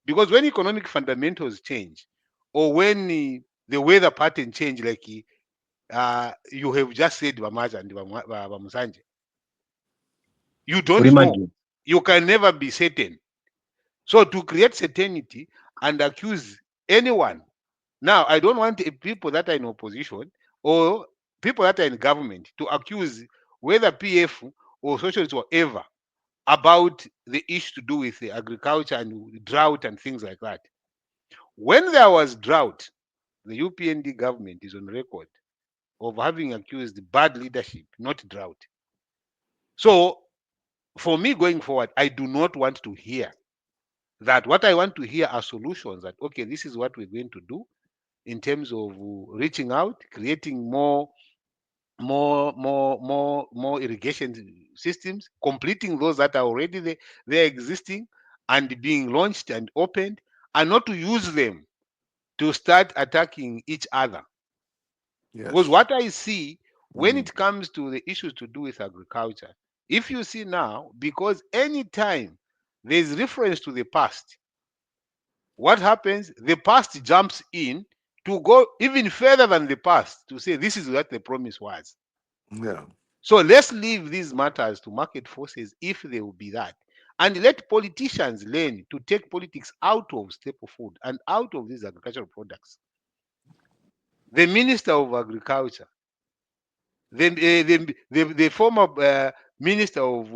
Because when economic fundamentals change, or when the weather pattern change, like you have just said, Bamaja and Bamusanje, you don't know. You can never be certain. So to create certainty and accuse anyone. Now, I don't want people that are in opposition or people that are in government to accuse whether PF or socialists or whatever about the issue to do with the agriculture and drought and things like that. When there was drought, the UPND government is on record of having accused bad leadership, not drought. So for me going forward, I do not want to hear that. What I want to hear are solutions that, okay, this is what we're going to do in terms of reaching out, creating more irrigation systems, completing those that are already there, they're existing and being launched and opened, and not to use them to start attacking each other. Because Yes. what I see when it comes to the issues to do with agriculture, if you see now, because anytime there's reference to the past, what happens? The past jumps in to go even further than the past to say this is what the promise was. Yeah. So let's leave these matters to market forces if they will be that. And let politicians learn to take politics out of staple food and out of these agricultural products. The Minister of Agriculture, the former Minister of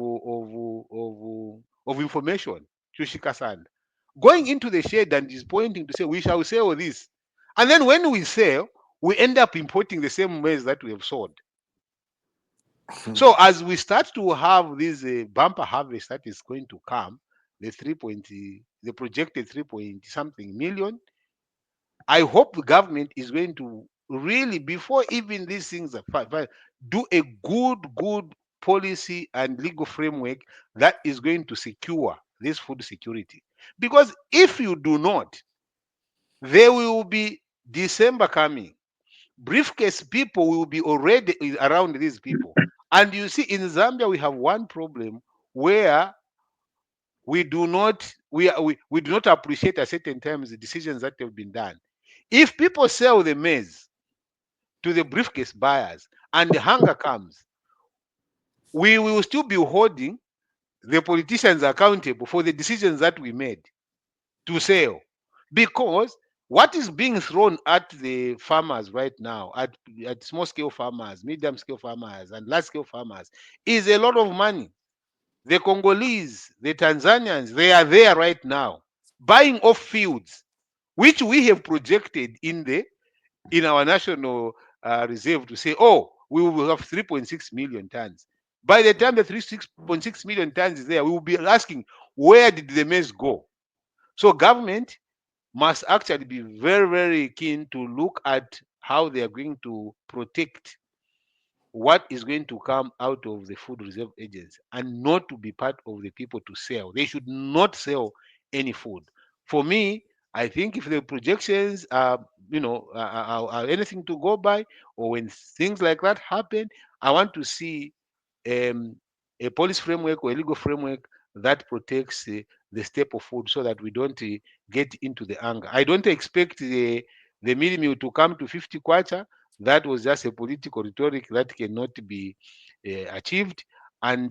Information, Chushika Sand, going into the shed and is pointing to say, we shall sell this. And then when we sell, we end up importing the same maize that we have sold. So as we start to have this bumper harvest that is going to come, the the projected 3 point something million, I hope the government is going to really, before even these things are do a good policy and legal framework that is going to secure this food security. Because if you do not, there will be December coming. Briefcase people will be already around these people. And you see, in Zambia, we have one problem where we do not we do not appreciate at certain times the decisions that have been done. If people sell the maize to the briefcase buyers and the hunger comes, we will still be holding the politicians accountable for the decisions that we made to sell. Because what is being thrown at the farmers right now, at small scale farmers, medium scale farmers, and large scale farmers, is a lot of money. The Congolese, the Tanzanians, they are there right now buying off fields, which we have projected in our national reserve to say, oh, we will have 3.6 million tons. By the time the 3.6 million tons is there, we will be asking, where did the maize go? So government must actually be very keen to look at how they are going to protect what is going to come out of the food reserve agency and not to be part of the people to sell. They should not sell any food. For me, I think if the projections are, are anything to go by, or when things like that happen, I want to see a policy framework or a legal framework that protects the staple food so that we don't get into the anger. I don't expect the mini meal to come to 50 kwacha. That was just a political rhetoric that cannot be achieved, and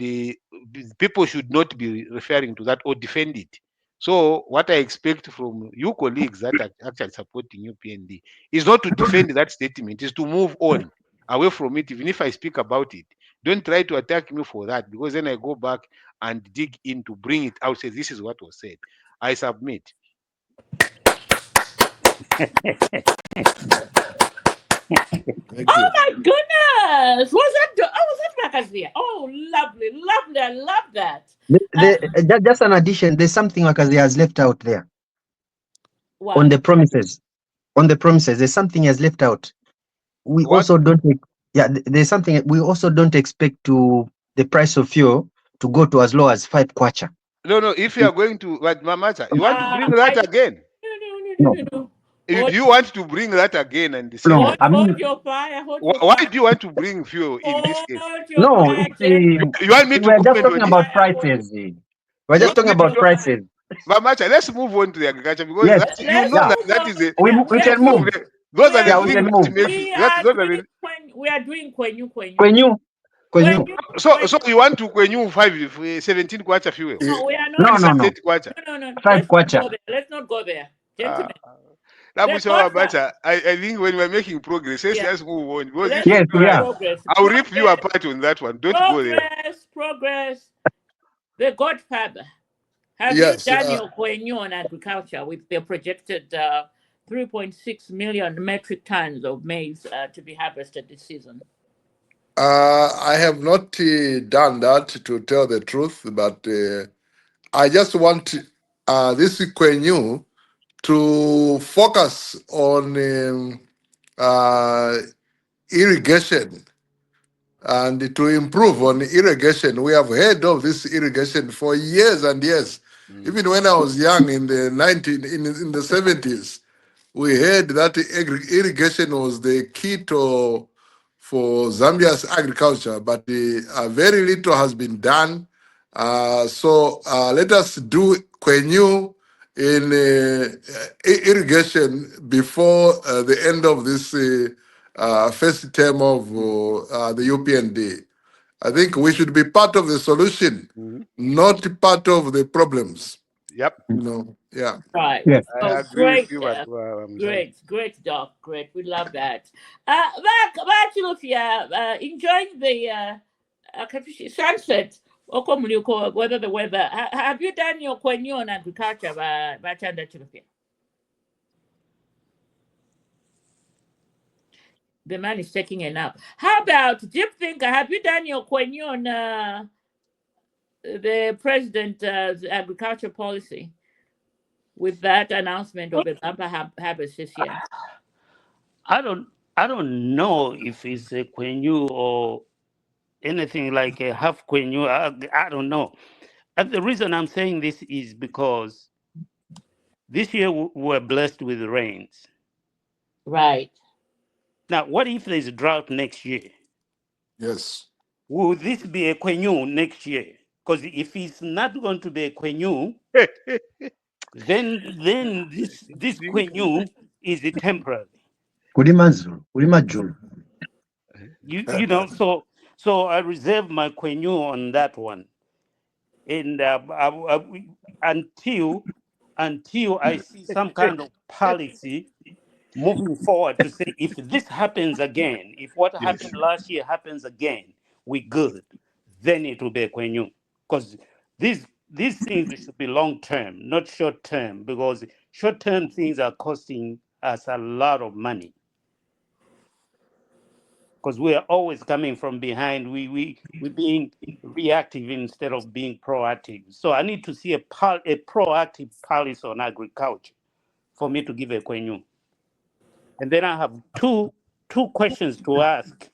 people should not be referring to that or defend it. So what I expect from you colleagues that are actually supporting UPND is not to defend that statement, is to move on away from it. Even if I speak about it, don't try to attack me for that, because then I go back and dig in to bring it out, say this is what was said. I submit. Thank Oh you. my goodness! Was that Makazia? Oh, lovely, lovely. I love that. Just an addition, there's something Wakazi has left out there on What? the promises. on the promises. There's something has left out. We What? also don't. There's something we also don't expect to the price of fuel to go to as low as 5 kwacha. No. If you are going to, but Mamacha, you want to bring I that again? No, no. You want to bring that again and say no. that? I Hold mean, your fire. Hold your Why fire. do you want to bring fuel in this case? Hold your no. fire, It's, gentlemen. You want me to we're just comment talking on Your it? about fire. Hold prices. We're You just want talking me hold to about your talk? fire. prices. Mamacha, let's move on to the agriculture because Yes. you Let's know Yeah. move that on. is a We Let's can some of move. move. the those are the Yeah, we things can that move. make We that are those are doing the we are doing kwenyu. Kwenyu. Kwenyu. so you want to when you 17 kwacha fuel No, we are not. No, and no, no. 38 kwacha. No. 5 Let's not kwacha. go there. Let's not go there, Uh, gentlemen. That The was our godfather. matter. I think when we're making progress, Yeah. let's move on. Because if Let's you Yes, do we that, are. progress. I'll rip you apart on that one. Don't go there. Progress. The godfather. Have you Yes. done your kwenyu on agriculture with the projected 3.6 million metric tons of maize to be harvested this season? I have not done that, to tell the truth, but I just want this Quenu to focus on irrigation and to improve on irrigation. We have heard of this irrigation for years and years. Mm. Even when I was young in the in the 70s, we heard that irrigation was the key to for Zambia's agriculture, but very little has been done. So let us do Quenu in irrigation before the end of this first term of the UPND. I think we should be part of the solution, Mhm. not part of the problems. Yep, Yeah. Right. Yes. Oh, I agree with great. you. But I'm saying. Great, Doc. Great. We love that. Back to Lufia, enjoying the sunset. Whether the weather. Have you done your kwenyu on agriculture by Chanda Chilufia? The man is taking a nap. How about Deep Thinker? Have you done your kwenyu on the president's agriculture policy with that announcement of a bumper harvest this year? I don't know if it's a quenu or anything like a half quenu. I don't know. And the reason I'm saying this is because this year we were blessed with rains. Right. Now, what if there's a drought next year? Yes. Will this be a quenu next year? Because if it's not going to be a quenu, then this quenu is temporary. Kulimazulu. You know, so I reserve my quenu on that one, and until I see some kind of policy moving forward to say if this happens again, if what Yes. happened last year happens again, we good, then it will be a quenu. Because these things should be long term, not short term, because short term things are costing us a lot of money. Because we are always coming from behind. We being reactive instead of being proactive. So I need to see a proactive policy on agriculture for me to give a quenu. And then I have two questions to ask.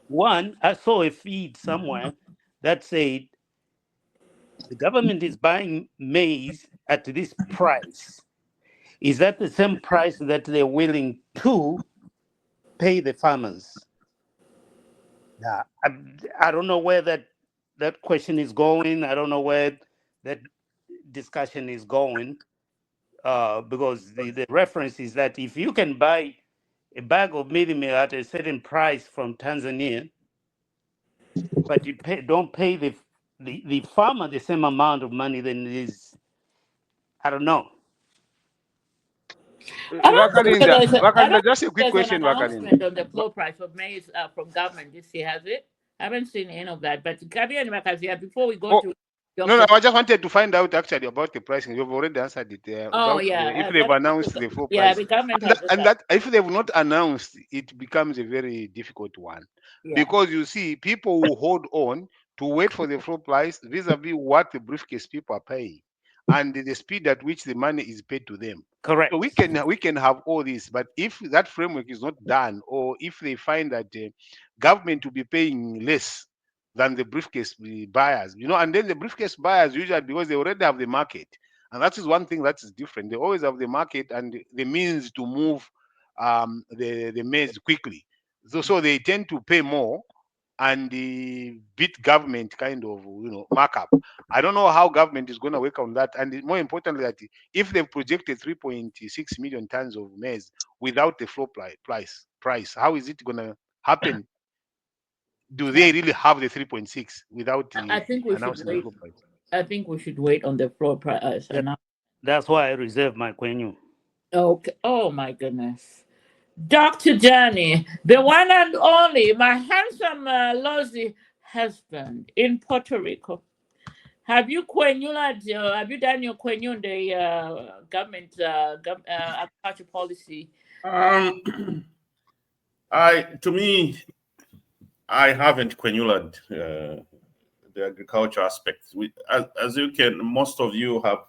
One, I saw a feed somewhere that said the government is buying maize at this price. Is that the same price that they're willing to pay the farmers? Yeah, I don't know where that question is going. I don't know where that discussion is going, because the reference is that if you can buy a bag of meal at a certain price from Tanzania, but you don't pay the farmer the same amount of money, then it is, I don't know. Wakalinda, I don't just a think quick there's an question, Wakalinda. announcement on the floor price of maize from government this year, has it? I haven't seen any of that. But Kabi and Makazia, before we go Oh, to no, Dr. I just wanted to find out actually about the pricing. You've already answered it Oh, about yeah. if they've announced the full Yeah, price. the government has And that if they've not announced, it becomes a very difficult one. yeah. Because you see, people will hold on to wait for the full price vis-a-vis what the briefcase people are paying. and the speed at which the money is paid to them. Correct. So we can have all this, but if that framework is not done, or if they find that government will be paying less than the briefcase buyers, and then the briefcase buyers usually, because they already have the market, and that is one thing that is different. They always have the market and the means to move the maize quickly. So they tend to pay more and the beat government kind of markup. I don't know how government is going to work on that, and more importantly, that if they've projected 3.6 million tons of maize without the floor price, how is it going to happen? Do they really have the 3.6 without I think we should announcing the wait. floor price? I think we should wait on the floor price. That, And that's why I reserve my quenu. okay. Oh my goodness. Dr. Johnny, the one and only, my handsome Lozzie husband in Puerto Rico. Have you have you done your quenu on the government agriculture policy? To me, I haven't quenulaed the agriculture aspect. As you can, most of you have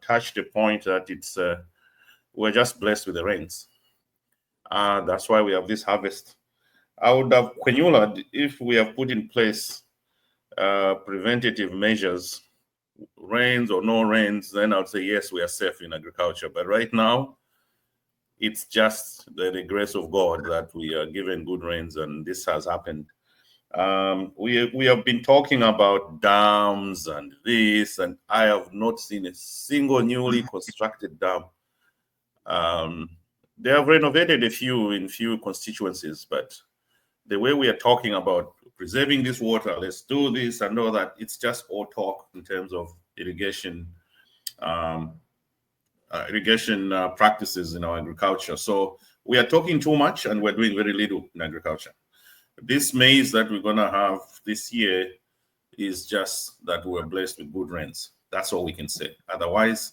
touched the point that we're just blessed with the rains. That's why we have this harvest. I would have quenulaed if we have put in place preventative measures, rains or no rains. Then I would say yes, we are safe in agriculture. But right now, it's just the grace of God that we are given good rains, and this has happened. We have been talking about dams and this, and I have not seen a single newly constructed dam. They have renovated a few in few constituencies, but the way we are talking about preserving this water, let's do this and all that, it's just all talk in terms of irrigation practices in our agriculture. So we are talking too much and we're doing very little in agriculture. This maize that we're going to have this year is just that we're blessed with good rains. That's all we can say. Otherwise,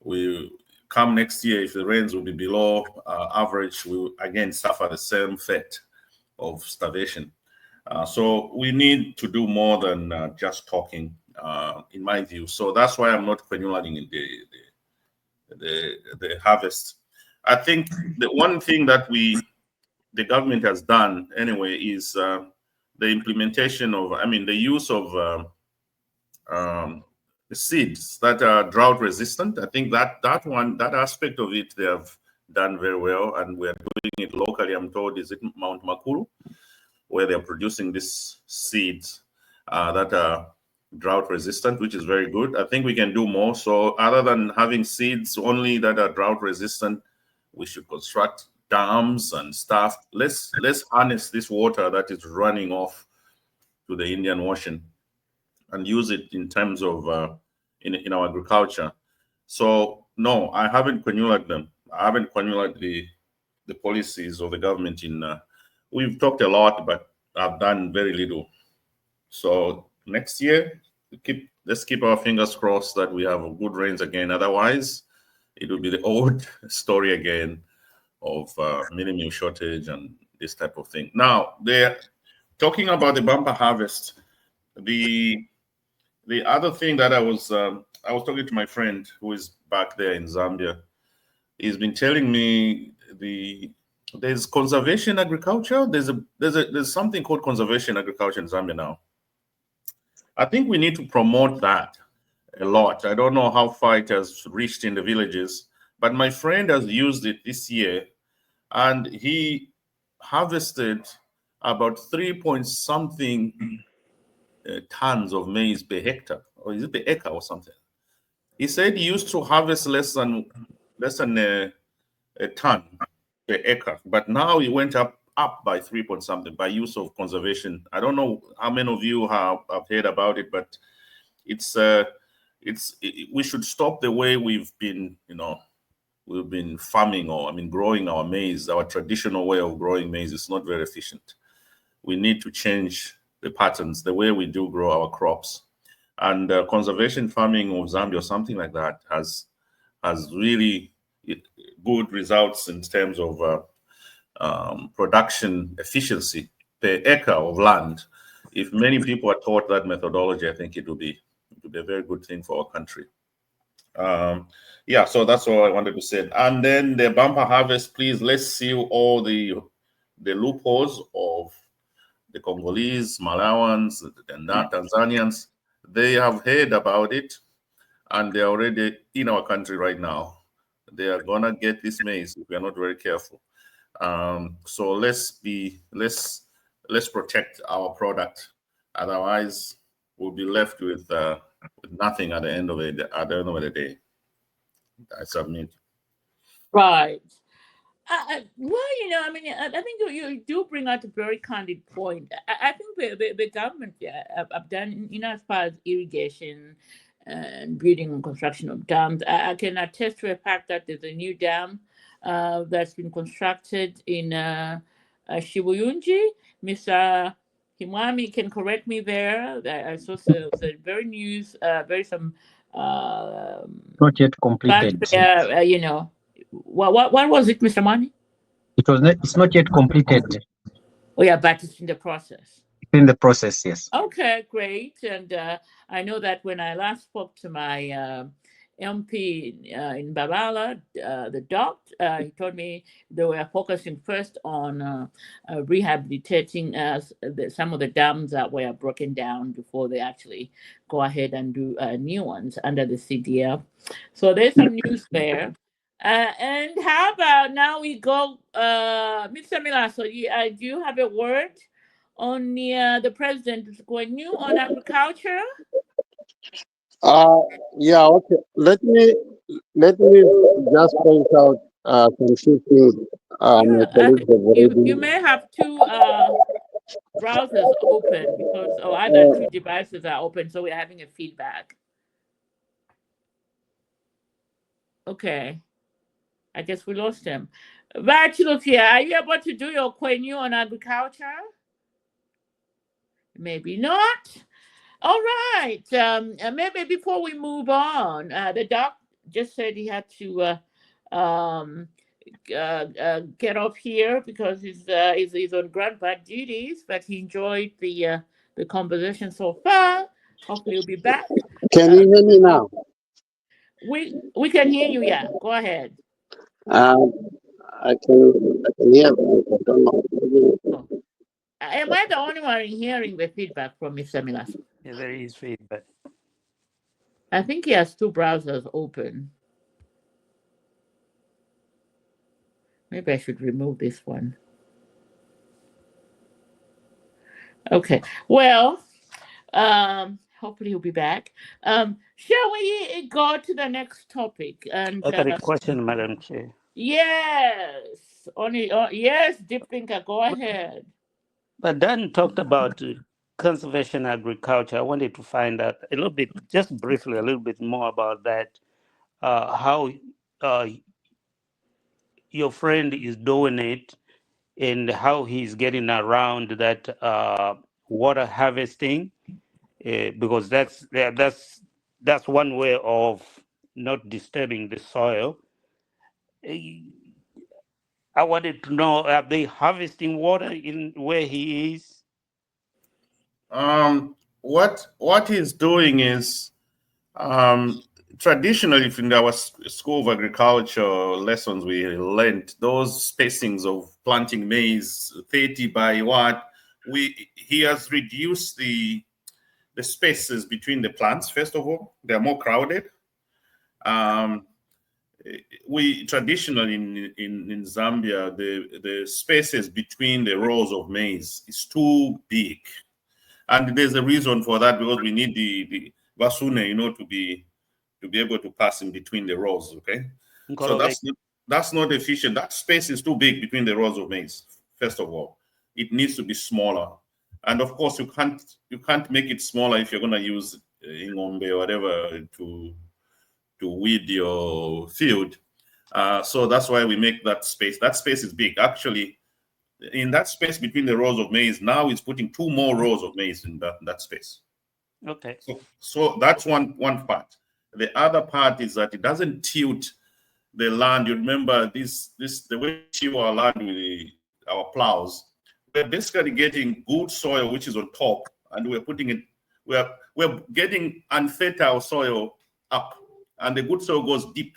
we come next year, if the rains will be below average, we will again suffer the same fate of starvation. So we need to do more than just talking, in my view. So that's why I'm not quenulating in the harvest. I think the one thing that the government has done anyway is the implementation of, the use of seeds that are drought resistant. I think that aspect of it they have done very well, and we're doing it locally. I'm told is it Mount Makuru, where they're producing these seeds that are drought resistant, which is very good. I think we can do more. So other than having seeds only that are drought resistant, we should construct dams and stuff. Let's harness this water that is running off to the Indian Ocean and use it in terms of in our agriculture. So no, I haven't quenulated them. I haven't quenulated the policies of the government we've talked a lot, but I've done very little. So next year, let's keep our fingers crossed that we have good rains again. Otherwise, it will be the old story again of mini meal shortage and this type of thing. Now, they're talking about the bumper harvest. The other thing that I was talking to my friend who is back there in Zambia. He's been telling me there's conservation agriculture. There's something called conservation agriculture in Zambia now. I think we need to promote that a lot. I don't know how far it has reached in the villages, but my friend has used it this year, and he harvested about 3-point-something tons of maize per hectare, or is it per acre or something? He said he used to harvest less than a ton per acre, but now it went up by 3-point-something by use of conservation. I don't know how many of you have heard about it, but we should stop the way we've been farming or growing our maize. Our traditional way of growing maize is not very efficient. We need to change the patterns, the way we do grow our crops. And conservation farming of Zambia or something like that has really good results in terms of production efficiency per acre of land. If many people are taught that methodology, I think it will be a very good thing for our country. Yeah, so that's all I wanted to say. And then the bumper harvest, please, let's see all the loopholes of the Congolese, Malawans, and Tanzanians. They have heard about it, and they're already in our country right now. They are gonna get this maize if we are not very careful. So let's protect our product. Otherwise, we'll be left with nothing at the end of it. At the end of the day, I submit. Right. Well, I mean, I think you do bring out a very candid point. I think the government, yeah, have done, as far as irrigation and building and construction of dams. I can attest to the fact that there's a new dam that's been constructed in Shibuyunji. Mr. Himwami can correct me there. I saw the very news, very some Not yet completed. fanfare, what was it, Mr. Mani? It's not yet completed. Oh yeah, but it's in the process. In the process, yes. Okay, great. And I know that when I last spoke to my MP in Balala, the doc, he told me they were focusing first on rehabilitating some of the dams that were broken down before they actually go ahead and do new ones under the CDF. So there's some news there. And how about now we go, Mr. Milaso, do you have a word on the president is going new on agriculture? Yeah, okay. Let me just point out some few things my I colleagues think have already. you may have two browsers open or either two devices are open, so we're having a feedback. Okay, I guess we lost him. Vachilofia, are you able to do your new on agriculture? Maybe not. All right. Maybe before we move on, the doc just said he had to get off here because he's on grandpa duties, but he enjoyed the conversation so far. Hopefully, he'll be back. Can you hear me now? We can hear you. Yeah, go ahead. I can hear them. I don't know. Oh. Am I the only one hearing the feedback from Mr. Milas? Yeah, there is feedback. I think he has two browsers open. Maybe I should remove this one. Okay. Well, hopefully he'll be back. Shall we go to the next topic? And I got a question, Madam Chair. yes, yes, Deep Thinker, go ahead. But Dan talked about conservation agriculture. I wanted to find out a little bit, just briefly, a little bit more about that. How your friend is doing it, and how he's getting around that water harvesting, because that's one way of not disturbing the soil. I wanted to know, are they harvesting water in where he is? What he's doing is, traditionally in our School of Agriculture lessons, we learned those spacings of planting maize, 30 by what. He has reduced the spaces between the plants. First of all, they're more crowded. We traditionally in Zambia, the spaces between the rows of maize is too big, and there's a reason for that, because we need the vasune, to be able to pass in between the rows. Okay, so that's not efficient. That space is too big between the rows of maize. First of all, it needs to be smaller, and of course you can't make it smaller if you're going to use ingombe or whatever to weed your field. So that's why we make that space. That space is big. Actually, in that space between the rows of maize, now it's putting two more rows of maize in that space. Okay. So that's one part. The other part is that it doesn't tilt the land. You remember the way we till our land with our plows. We're basically getting good soil which is on top, and we're putting it. We're getting unfertile soil up, and the good soil goes deep.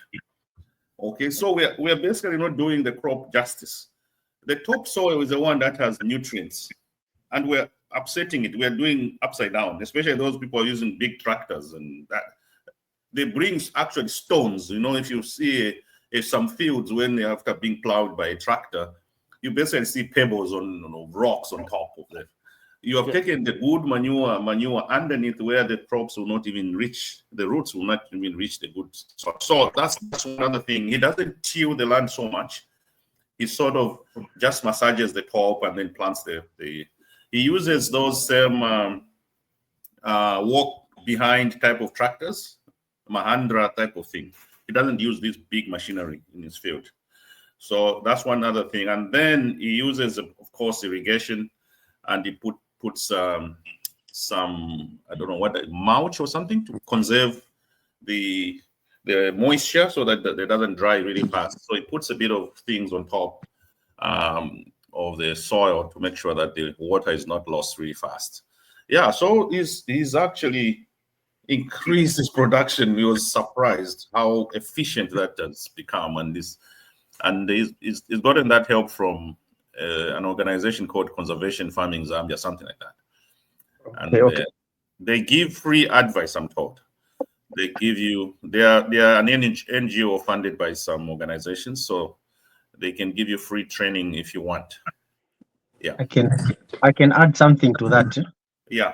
Okay, so we're basically not doing the crop justice. The topsoil is the one that has nutrients, and we're upsetting it. We're doing upside down, especially those people using big tractors, and that they bring actually stones. If you see some fields when they after being plowed by a tractor, you basically see pebbles on rocks on top of them. You have taken the good manure underneath where the crops will not even reach, the roots will not even reach the good soil. So that's another thing. He doesn't till the land so much. He sort of just massages the top and then plants he uses those same walk behind type of tractors, Mahindra type of thing. He doesn't use this big machinery in his field. So that's one other thing. And then he uses, of course, irrigation, and he puts some, I don't know what, mulch or something to conserve the moisture so that it doesn't dry really fast. So he puts a bit of things on top of the soil to make sure that the water is not lost really fast. Yeah, so he's actually increased his production. He was surprised how efficient that has become, and he's gotten that help from an organization called Conservation Farming Zambia, something like that. And they give free advice, I'm told. They give you, they are an NGO funded by some organizations, so they can give you free training if you want. Yeah. I can add something to that. Yeah.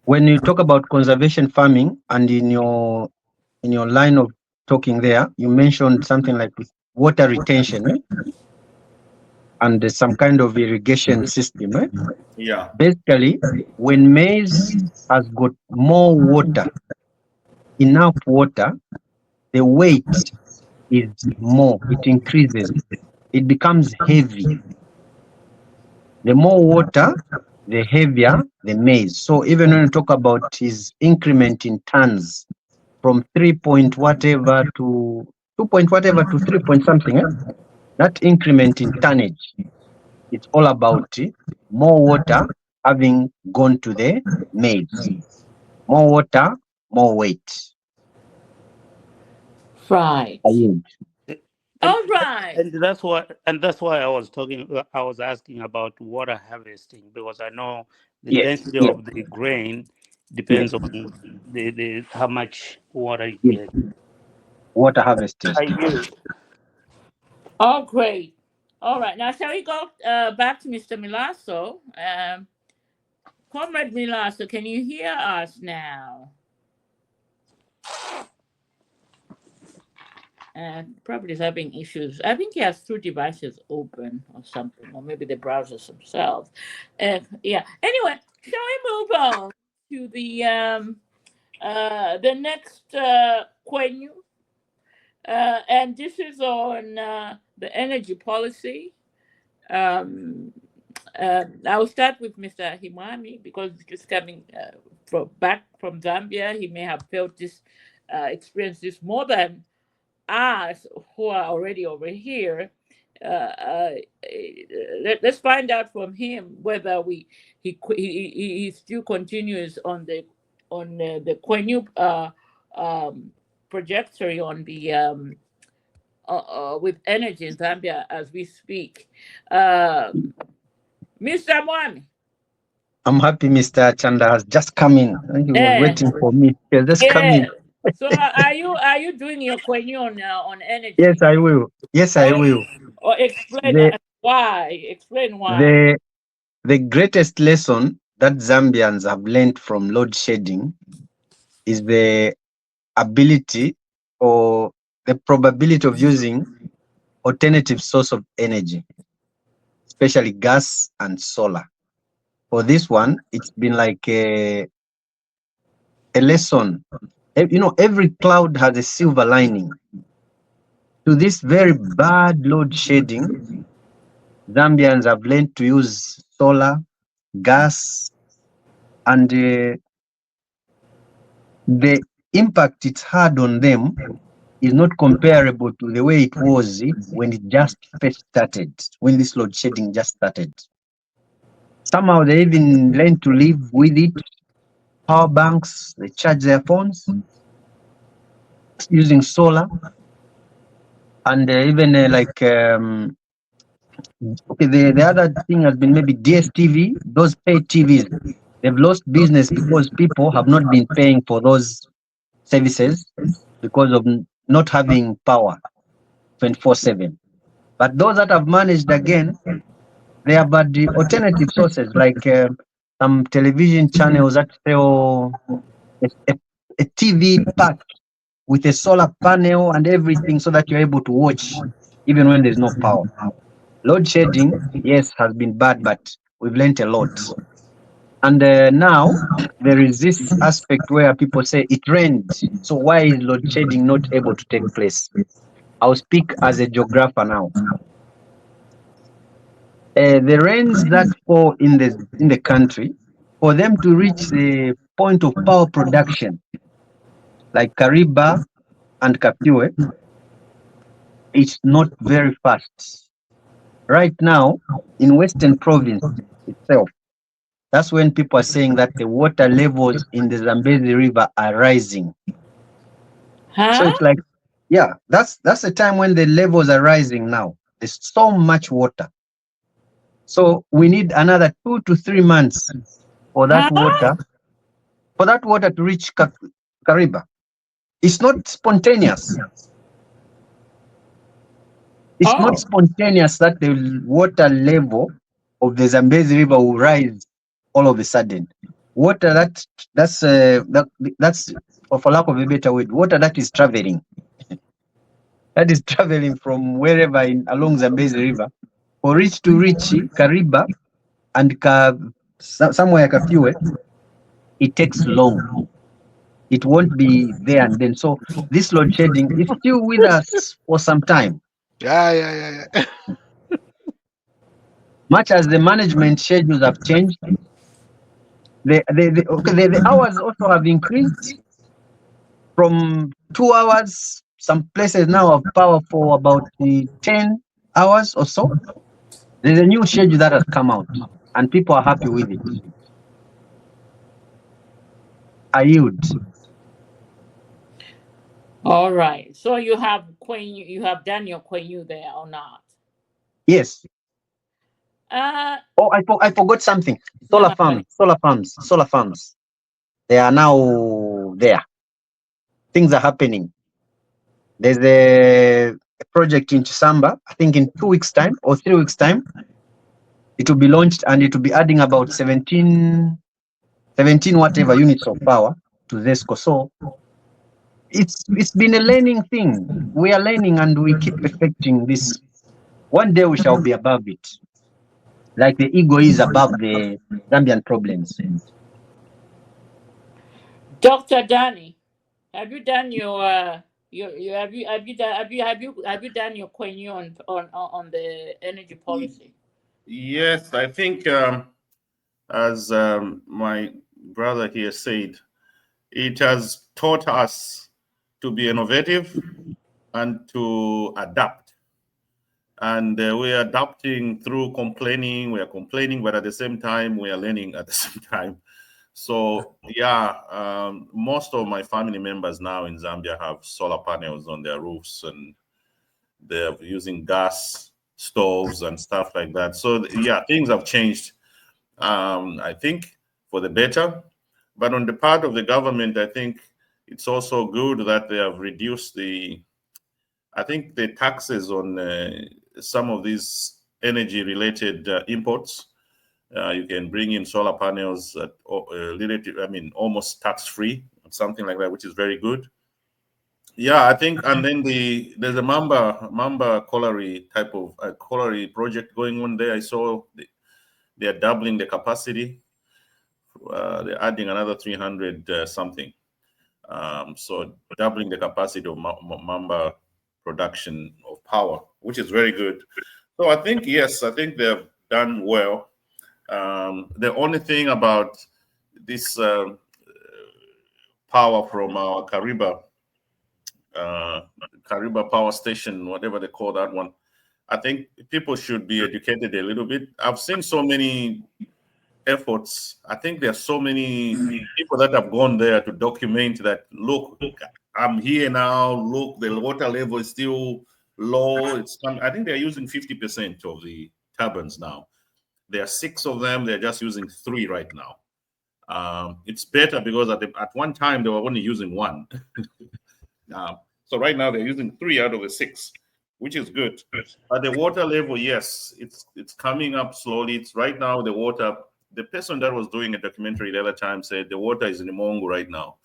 When you talk about conservation farming, and in your line of talking there, you mentioned something like water retention, and some kind of irrigation system. Yeah. Basically, when maize has got more water, enough water, the weight is more, it increases, it becomes heavy. The more water, the heavier the maize. So even when you talk about his increment in tons from 3 point whatever to 2 point whatever to 3 point something, that increment in tonnage, it's all about more water having gone to the maize. More water, more weight. Right. All right. And that's why I was asking about water harvesting, because I know the density of the grain depends on the how much water you get. Water harvesting. Oh, great. All right. Now, shall we go back to Mr. Milaso? Comrade Milaso, can you hear us now? Probably is having issues. I think he has two devices open or something, or maybe the browsers themselves. Yeah. Anyway, shall we move on to the next Quenu? And this is on the energy policy. I'll start with Mr. Himani, because just coming back from Zambia, he may have felt this, experienced this more than us who are already over here. Let's find out from him whether he still continues on the Quenu trajectory on the with energy in Zambia as we speak. Mr. Mwami. I'm happy Mr. Chanda has just come in. He was waiting for me. He has just come in. So are you doing your Quenu on energy? Yes, I will. Yes, I will. Or explain why. Explain why. The greatest lesson that Zambians have learned from load shedding is the ability or the probability of using alternative source of energy, especially gas and solar. For this one, it's been like a lesson. Every cloud has a silver lining. To this very bad load shedding, Zambians have learned to use solar, gas, and the impact it's had on them is not comparable to the way it was when it just first started, when this load shedding just started. Somehow they even learned to live with it. Power banks, they charge their phones. using solar, and even okay, the other thing has been maybe DSTV, those paid TVs. They've lost business because people have not been paying for those services because of not having power 24/7. But those that have managed again, they are but the alternative sources like some television channels that sell a TV pack with a solar panel and everything so that you're able to watch even when there's no power. Load shedding, yes, has been bad, but we've learned a lot. And now there is this aspect where people say it rained. So why is load shedding not able to take place? I'll speak as a geographer now. The rains that fall in the country, for them to reach the point of power production, like Kariba and Kapiwe, it's not very fast. Right now, in Western Province itself, that's when people are saying that the water levels in the Zambezi River are rising. So it's like, yeah, that's the time when the levels are rising now. There's so much water. So we need another 2 to 3 months for that water to reach Kariba. It's not spontaneous. It's not spontaneous that the water level of the Zambezi River will rise all of a sudden. Water that's for lack of a better word, water that is traveling. That is traveling from wherever along Zambezi River for it to reach Kariba and somewhere Kapiwe. It takes long. It won't be there and then. So this load shedding is still with us for some time. Yeah. Much as the management schedules have changed, the hours also have increased from 2 hours. Some places now have power for about 10 hours or so. There's a new schedule that has come out, and people are happy with it. I yield. All right. So you have done your Quenu there or not? Yes. I forgot something. Solar farms. They are now there. Things are happening. There's a project in Chisamba. I think in 2 weeks' time or 3 weeks' time, it will be launched and it will be adding about 17 whatever units of power to Zesco. So it's been a learning thing. We are learning and we keep perfecting this. One day we shall be above it, like the ego is above the Zambian problems. Dr. Danny, have you done your have you done your Quenu on the energy policy? Yes, I think as my brother here said, it has taught us to be innovative and to adapt. And we are adapting through complaining. We are complaining, but at the same time, we are learning at the same time. So yeah, most of my family members now in Zambia have solar panels on their roofs, and they're using gas stoves and stuff like that. So yeah, things have changed. I think for the better. But on the part of the government, I think it's also good that they have reduced the taxes on some of these energy-related imports. You can bring in solar panels at almost tax-free, something like that, which is very good. Yeah, I think, and then there's a Mamba colliery type of colliery project going on there. I saw they are doubling the capacity. They're adding another 300 something. So doubling the capacity of Mamba production of power, which is very good. So I think they've done well. The only thing about this power from our Kariba power station, whatever they call that one, I think people should be educated a little bit. I've seen so many efforts. I think there are so many people that have gone there to document that, look, I'm here now. Look, the water level is still low. I think they're using 50% of the turbines now. There are 6 of them. They're just using 3 right now. It's better because at one time they were only using 1. So right now they're using 3 out of the 6, which is good. But the water level, yes, it's coming up slowly. It's right now the water. The person that was doing a documentary the other time said the water is in Mongo right now.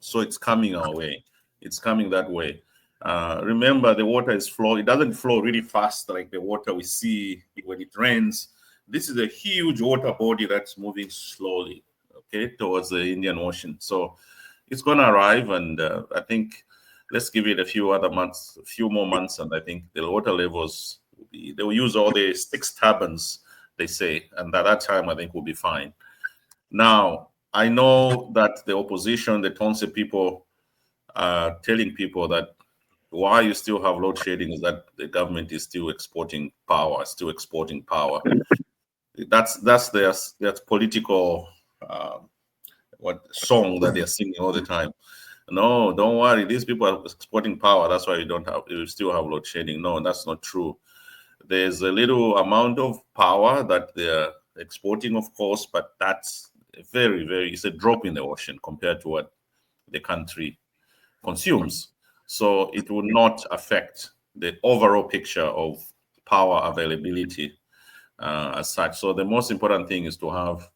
So it's coming our way. It's coming that way. Remember, the water is flowing. It doesn't flow really fast like the water we see when it rains. This is a huge water body that's moving slowly, okay, towards the Indian Ocean. So it's going to arrive, and I think let's give it a few more months, and I think the water levels they will use all the 6 turbines, they say, and at that time I think we'll be fine. Now, I know that the opposition, the Tonse people, are telling people that why you still have load shedding is that the government is still exporting power. That's their political song that they're singing all the time. No, don't worry. These people are exporting power. That's why you still have load shedding. No, that's not true. There's a little amount of power that they're exporting, of course, but that's it's a drop in the ocean compared to what the country consumes. So it will not affect the overall picture of power availability as such. So the most important thing is to have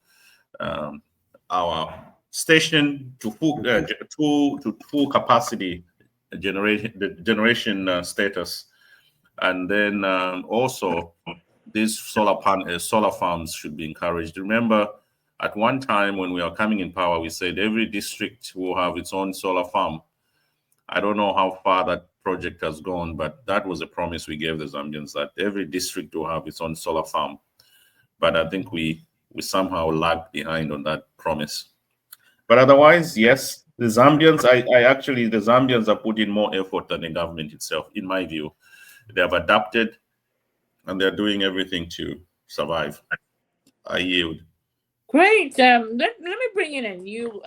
our station to full capacity generation status, and then also these solar farms should be encouraged. Remember, at one time when we were coming in power, we said every district will have its own solar farm. I don't know how far that project has gone, but that was a promise we gave the Zambians, that every district will have its own solar farm. But I think we somehow lagged behind on that promise. But otherwise, yes, the Zambians are putting more effort than the government itself, in my view. They have adapted and they're doing everything to survive. I yield. Great. Let me bring in a new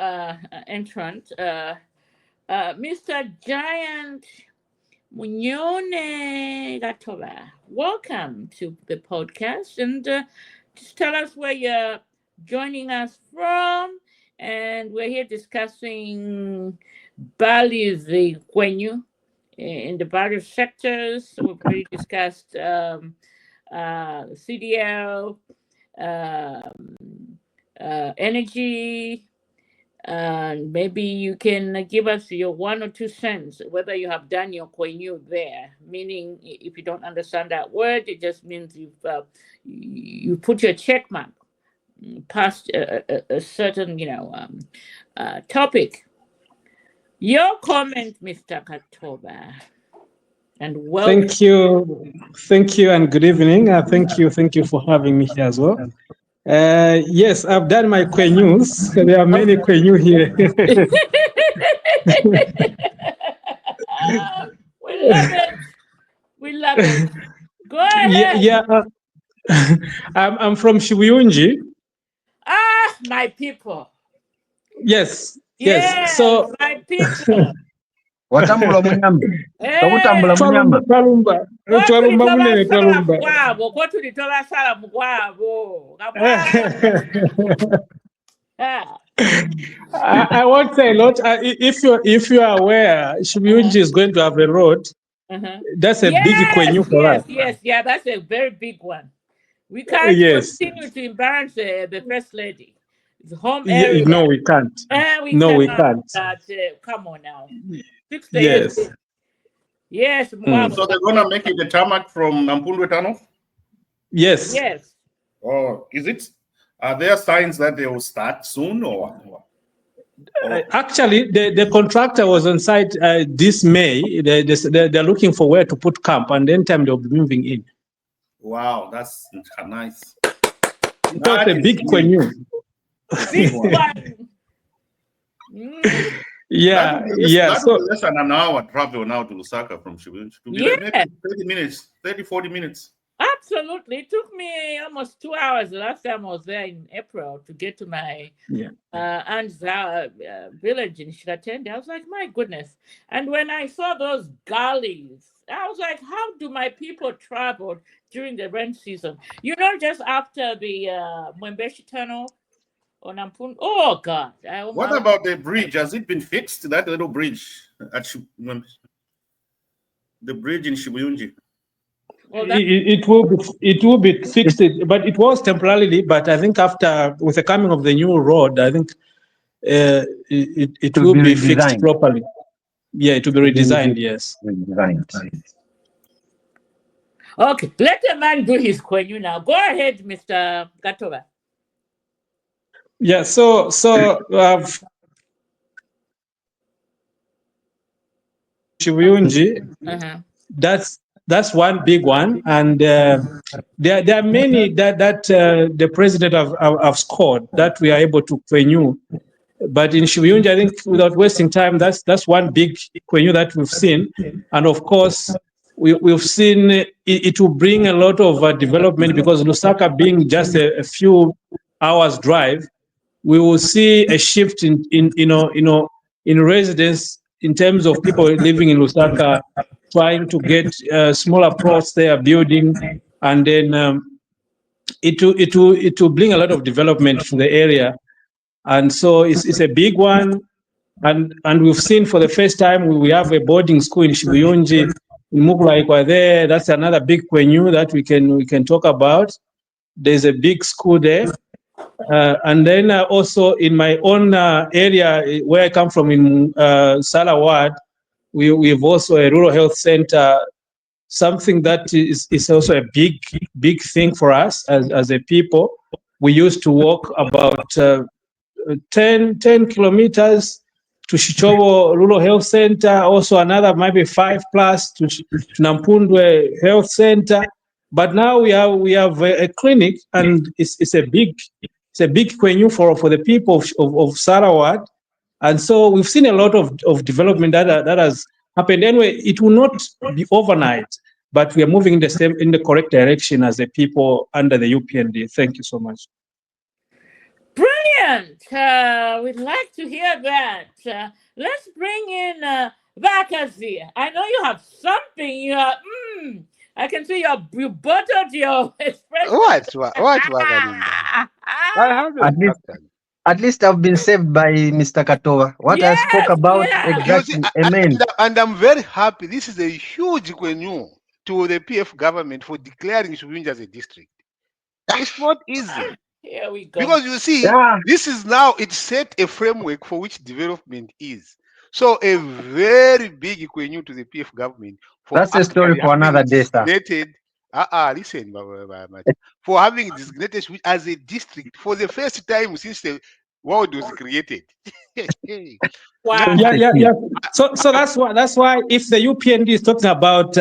entrant, Mr. Giant Munyone Gatoba. Welcome to the podcast, and just tell us where you're joining us from. And we're here discussing Bali's Kwenyu in the various sectors. So we've already discussed CDL, energy, and maybe you can give us your 1 or 2 cents whether you have done your Kwenyu there. Meaning, if you don't understand that word, it just means you put your check mark past a certain topic. Your comment, Mr. Katoba, and welcome. Thank you, and good evening. Thank you for having me here as well. Yes, I've done my Kwenyus. There are many Kwenyu here. We love it. Go ahead. I'm from Shibuyunji. My people. Yes. So my people. Watambula munyamba. Tokutambula munyamba. Twalumba munene twalumba. I won't say a lot. If you are aware, Shibuyunji is going to have a road. That's a big Kwenyu for us. Yes, that's a very big one. We can't continue to embarrass the first lady. It's home area. No, we can't. We can't. Come on now. 6 days. Yes. So they're gonna make it a tarmac from Nampundwe Tunnel? Yes. Oh, is it? Are there signs that they will start soon, or? Actually, the contractor was on site this May. They're looking for where to put camp, and then time they'll be moving in. Wow, that's nice. That's a big Kwenyu. Big one. So less than an hour travel now to Lusaka from Shibuyunji. 30 minutes, 40 minutes. Absolutely. It took me almost 2 hours the last time I was there in April to get to my Yeah. aunt's village in Shiratende. I was like, my goodness. And when I saw those gullies, I was like, how do my people travel during the rain season? You know, just after the Mwembeshi Tunnel on Ampun. Oh, God. What about the bridge? Has it been fixed? That little bridge at the bridge in Shibuyunji. Well, It will be fixed, but it was temporarily. But I think after with the coming of the new road, I think it will be fixed properly. Yeah, it will be redesigned. Yes. okay, let the man do his quenu now. Go ahead, Mr. Gatova. Yeah. So Shibuyunji, that's one big one, and there are many that the president have scored that we are able to renew. But in Shibuyunji, I think without wasting time, that's one big renew that we've seen, and of course we've seen it will bring a lot of development because Lusaka being just a few hours drive, we will see a shift in residents in terms of people living in Lusaka trying to get smaller plots they are building, and then it will bring a lot of development to the area, and so it's a big one, and we've seen for the first time we have a boarding school in Shibuyunji, in Mugulaikwa there. That's another big venue that we can talk about. There's a big school there. And then also in my own area where I come from in Salawad, we've also a rural health center, something that is also a big thing for us as a people. We used to walk about 10 kilometers to Shichobo Rural Health Center, also another maybe 5+ to Nampundwe Health Center. But now we have a clinic, and it's a big venue for the people of Sarawak. And so we've seen a lot of development that has happened. Anyway, it will not be overnight, but we are moving in the correct direction as a people under the UPND. Thank you so much. Brilliant. We'd like to hear that. Let's bring in Vakazi. I know you have something. I can see you buttered your expression. What Vakazi? I haven't. At least I've been saved by Mr. Katova. What I spoke about exactly. Amen. And I'm very happy. This is a huge quenu to the PF government for declaring Shibuyunji as a district. It's not easy. Here we go. Because you see, this is now, it set a framework for which development is. So a very big quenu to the PF government for that's a story for another day, sir. Listen, for having designated as a district for the first time since the world was created. Wow. Yeah. So that's why if the UPND is talking about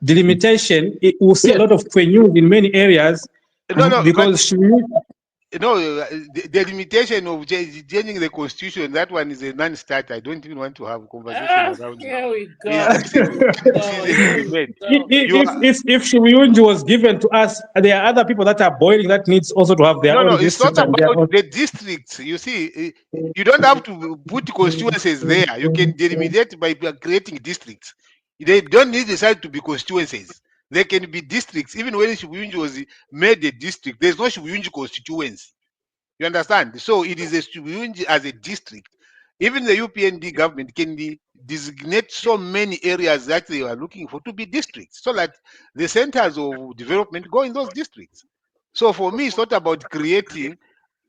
delimitation, it will see a lot of quenu in many areas. Because the limitation of changing the constitution, that one is a non-starter. I don't even want to have a conversation around it. Here we go. If Shibuyunji was given to us, there are other people that are boiling that needs also to have their own district. No, it's not about the districts. You see, you don't have to put constituencies there. You can delimitate by creating districts. They don't need the site to be constituencies. They can be districts. Even when Shibuyunji was made a district, there's no Shibuyunji constituency. You understand? So it is a Shibuyunji as a district. Even the UPND government can designate so many areas that they are looking for to be districts, so that the centers of development go in those districts. So for me, it's not about creating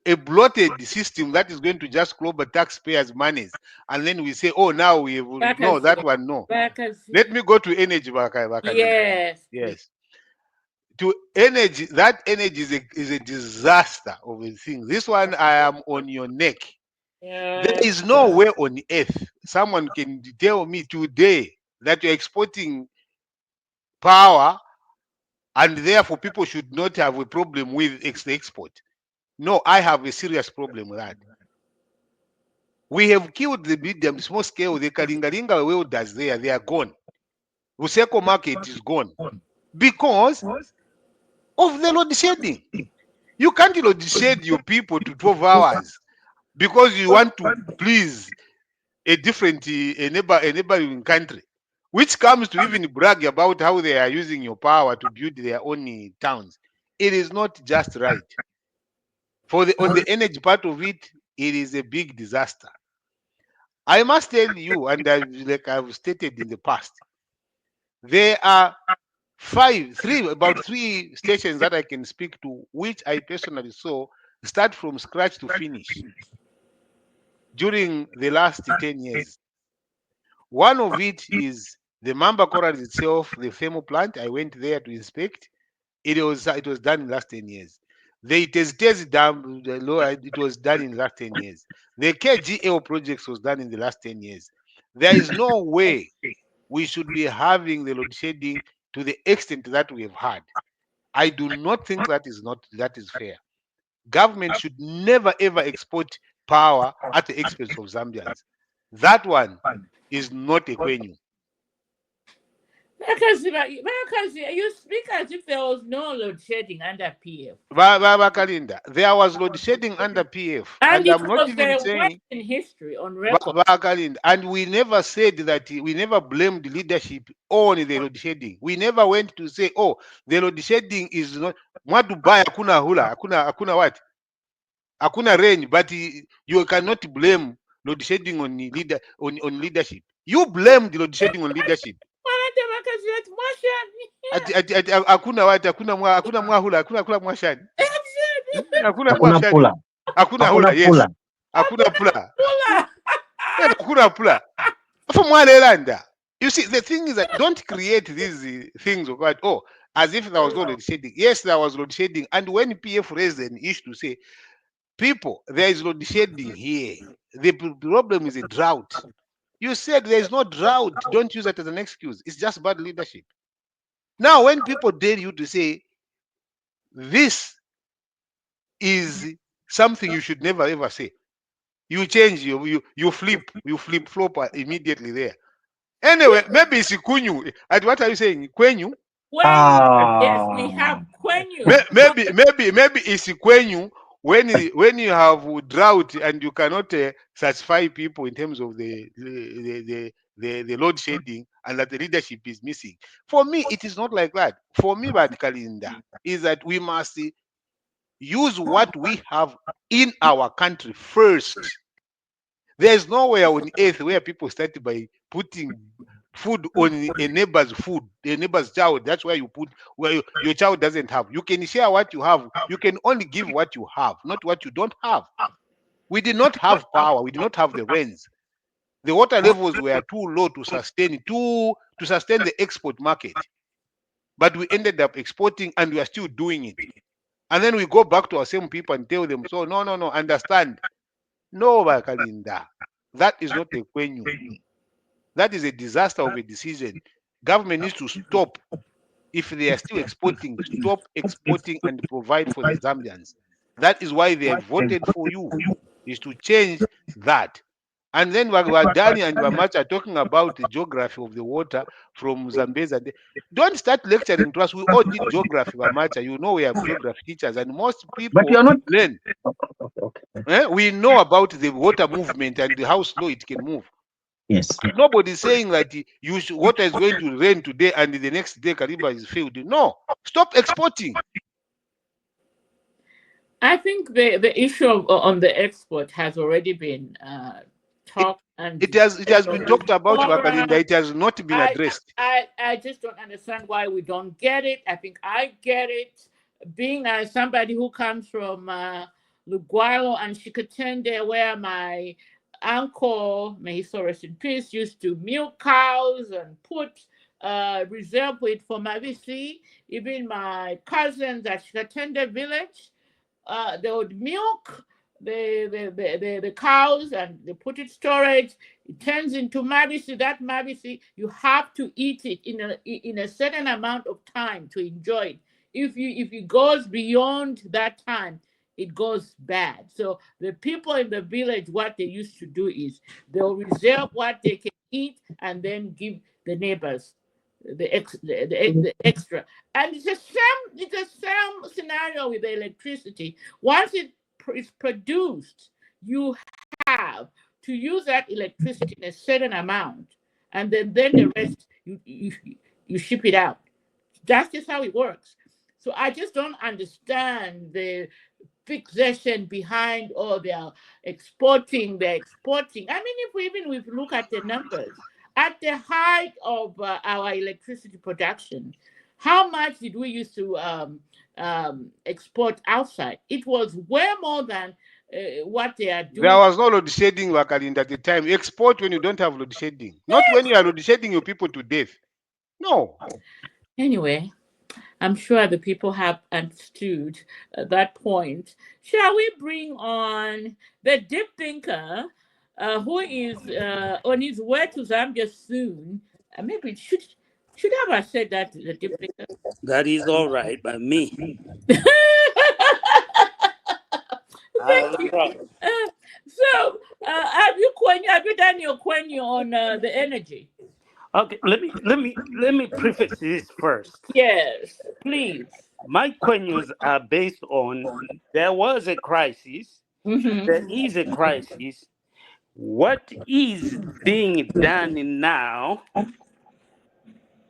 a bloated system that is going to just club taxpayers' monies, and then we say, "Oh, now we have no that one." No, let me go to energy. Yes. To energy, that energy is a disaster of a thing. This one, I am on your neck. There is nowhere on earth someone can tell me today that you're exporting power, and therefore people should not have a problem with export. No, I have a serious problem with that. We have killed the medium, small scale, the Kalingalinga welders there, they are gone. Useko market is gone. Because of the load shedding. You can't load shed your people to 12 hours because you want to please a different a neighboring country, which comes to even brag about how they are using your power to build their own towns. It is not just right. For the on the energy part of it, it is a big disaster. I must tell you, and like I've stated in the past, there are about three stations that I can speak to, which I personally saw start from scratch to finish during the last 10 years. One of it is the Mamba Corals itself, the thermal plant. I went there to inspect. It was done in the last 10 years. The Tezitezi Dam, it was done in the last 10 years. The KGL projects was done in the last 10 years. There is no way we should be having the load shedding to the extent that we have had. I do not think that is fair. Government should never ever export power at the expense of Zambians. That one is not a quenu. Because you speak as if there was no load shedding under PF. Kalinda, there was load shedding under PF, And and it I'm not was even a saying in history on record. Kalinda, and we never said that. We never blamed the leadership on the load shedding. We never went to say, oh, the load shedding is not Dubai hakuna hula, hakuna what? Hakuna rain, but you cannot blame load shedding on the on leadership. You blame the load shedding on leadership. Hakuna what? Hakuna mwahula, hakuna mwashani. Hakuna mwashani. Hakuna hula, yes. Hakuna pula. Hakuna pula. For Mwalelanda. You see, the thing is that don't create these things of what, oh, as if there was no load shedding. Yes, there was load shedding. And when PF raised an issue to say, people, there is load shedding here. The problem is a drought. You said there is no drought. Don't use that as an excuse. It's just bad leadership. Now, when people dare you to say this is something you should never ever say, you change, you flip flop immediately there. Anyway, maybe it's Kunyu. And what are you saying? Kwenyu? Yes, we have Quenu. Maybe it's Kwenyu when you have drought and you cannot satisfy people in terms of the load shedding and that the leadership is missing. For me, it is not like that. For me, Bad Kalinda, is that we must use what we have in our country first. There's nowhere on earth where people start by putting food on a neighbor's food, a neighbor's child. That's where you put where your child doesn't have. You can share what you have. You can only give what you have, not what you don't have. We did not have power. We did not have the rains. The water levels were too low to sustain the export market. But we ended up exporting and we are still doing it. And then we go back to our same people and tell them, so no, understand. No, Bakalinda. That is not a quenu. That is a disaster of a decision. Government needs to stop. If they are still exporting, stop exporting and provide for the Zambians. That is why they voted for you, is to change that. And then Wadani and Wamach are talking about the geography of the water from Zambezi. Don't start lecturing to us. We all did geography, Wamacha. You know we have geography teachers, and most people learn. We know about the water movement and how slow it can move. Yes. Nobody's saying that water is going to rain today and the next day Kariba is filled. No, stop exporting. I think the issue on the export has already been talked, and it has been talked about, Wakalinda. It has not been addressed. I just don't understand why we don't get it. I think I get it. Being somebody who comes from Lugwalo and Shikatende, where my uncle, may he so rest in peace, used to milk cows and put reserve it for Mavisi. Even my cousins at Shikatende village, they would milk the cows and they put it storage. It turns into mavisi. That mavisi, you have to eat it in a certain amount of time to enjoy it. If it goes beyond that time, it goes bad. So the people in the village, what they used to do is they'll reserve what they can eat and then give the neighbors the extra. And it's the same scenario with the electricity. Once it is produced, you have to use that electricity in a certain amount, and then the rest you ship it out. That's just how it works. So I just don't understand the fixation behind they're exporting. I mean, if we look at the numbers at the height of our electricity production, how much did we used to export outside? It was way more than what they are doing. There was no load shedding, Wakalinda, at the time. Export when you don't have load shedding. Not when you are load shedding your people to death. No. Anyway, I'm sure the people have understood that point. Shall we bring on the deep thinker who is on his way to Zambia soon? Maybe should have said that, the deep thinker? That is all right by me. Thank you. So, have you done your quenio on the energy? Okay, let me preface this first. Yes, please. My questions are based on there was a crisis, there is a crisis. What is being done now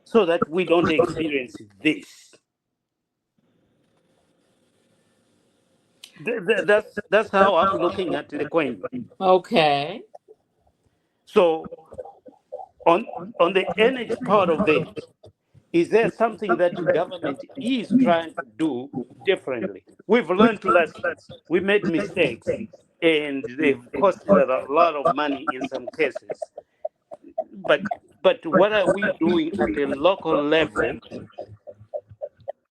so that we don't experience this? That's how I'm looking at the question. Okay. So on the energy part of it, is there something that the government is trying to do differently? We've learned lessons. We made mistakes, and they've costed us a lot of money in some cases. But what are we doing at a local level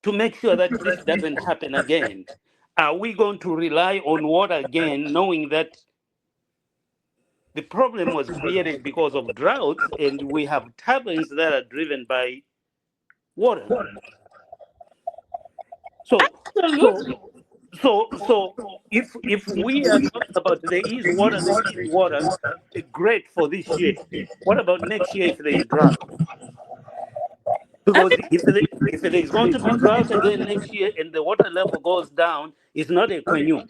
to make sure that this doesn't happen again? Are we going to rely on water again, knowing that the problem was created because of droughts, and we have turbines that are driven by water? So if we are talking about there is water, great for this year. What about next year if there is drought? Because if there is going to be drought again next year and the water level goes down, it's not a quenue.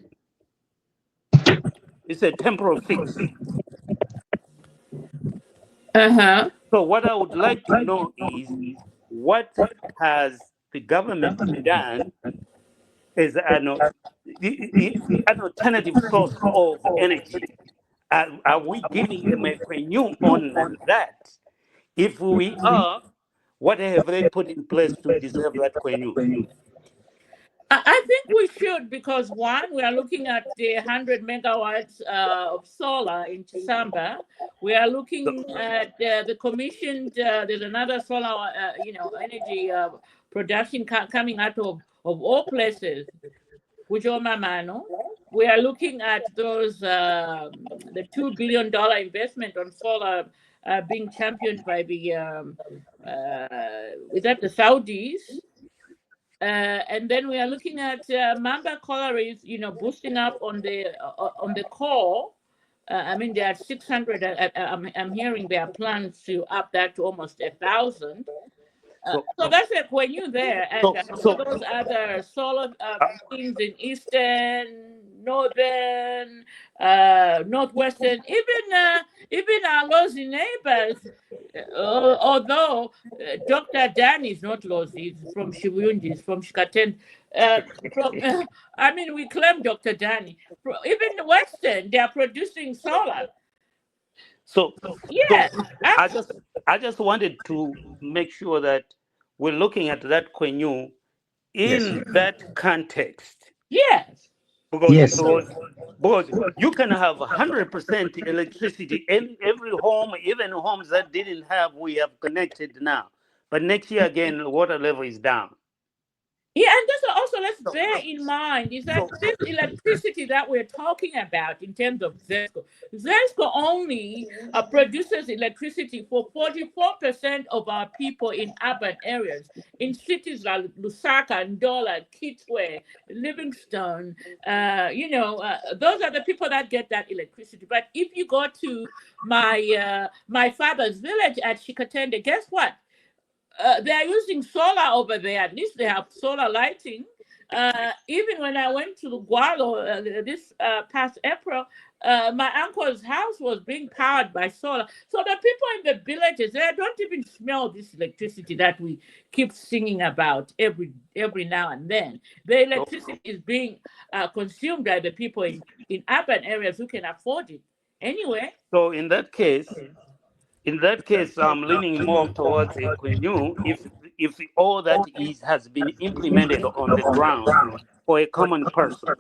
It's a temporal fix. So what I would like to know is what has the government done as an alternative source of energy? Are we giving them a quenue on that? If we are, what have they put in place to deserve that quenue? I think we should, because one, we are looking at the 100 megawatts of solar in Chisamba. We are looking at the commissioned. There's another solar, energy production coming out of all places, which Mamano. We are looking at those the $2 billion investment on solar being championed by the is that the Saudis? And then we are looking at Mamba Collieries, boosting up on the core. I mean, they are 600. I'm hearing there are plans to up that to almost 1,000. So that's a quenue there, and those other solar things in eastern, northern, northwestern, even our Lozi neighbors. Although Dr. Dan is not Lozi, he's from Shivuyundi, he's from Shikaten. We claim Dr. Danny. Even the Western, they are producing solar. So yes, I just wanted to make sure that we're looking at that quenue in that context. Yes. Because you can have 100% electricity in every home, even homes that didn't have, we have connected now. But next year again, the water level is down. Yeah, and just also let's bear in mind is that this electricity that we're talking about in terms of ZESCO only produces electricity for 44% of our people in urban areas. In cities like Lusaka, Ndola, Kitwe, Livingstone, those are the people that get that electricity. But if you go to my father's village at Shikatende, guess what? they are using solar over there. At least they have solar lighting. Even when I went to Gualo this past April, my uncle's house was being powered by solar. So the people in the villages, they don't even smell this electricity that we keep singing about every now and then. The So, electricity is being consumed by the people in urban areas who can afford it. Anyway, so in that case, I'm leaning more towards a Quenu if all that is has been implemented on the ground for a common person.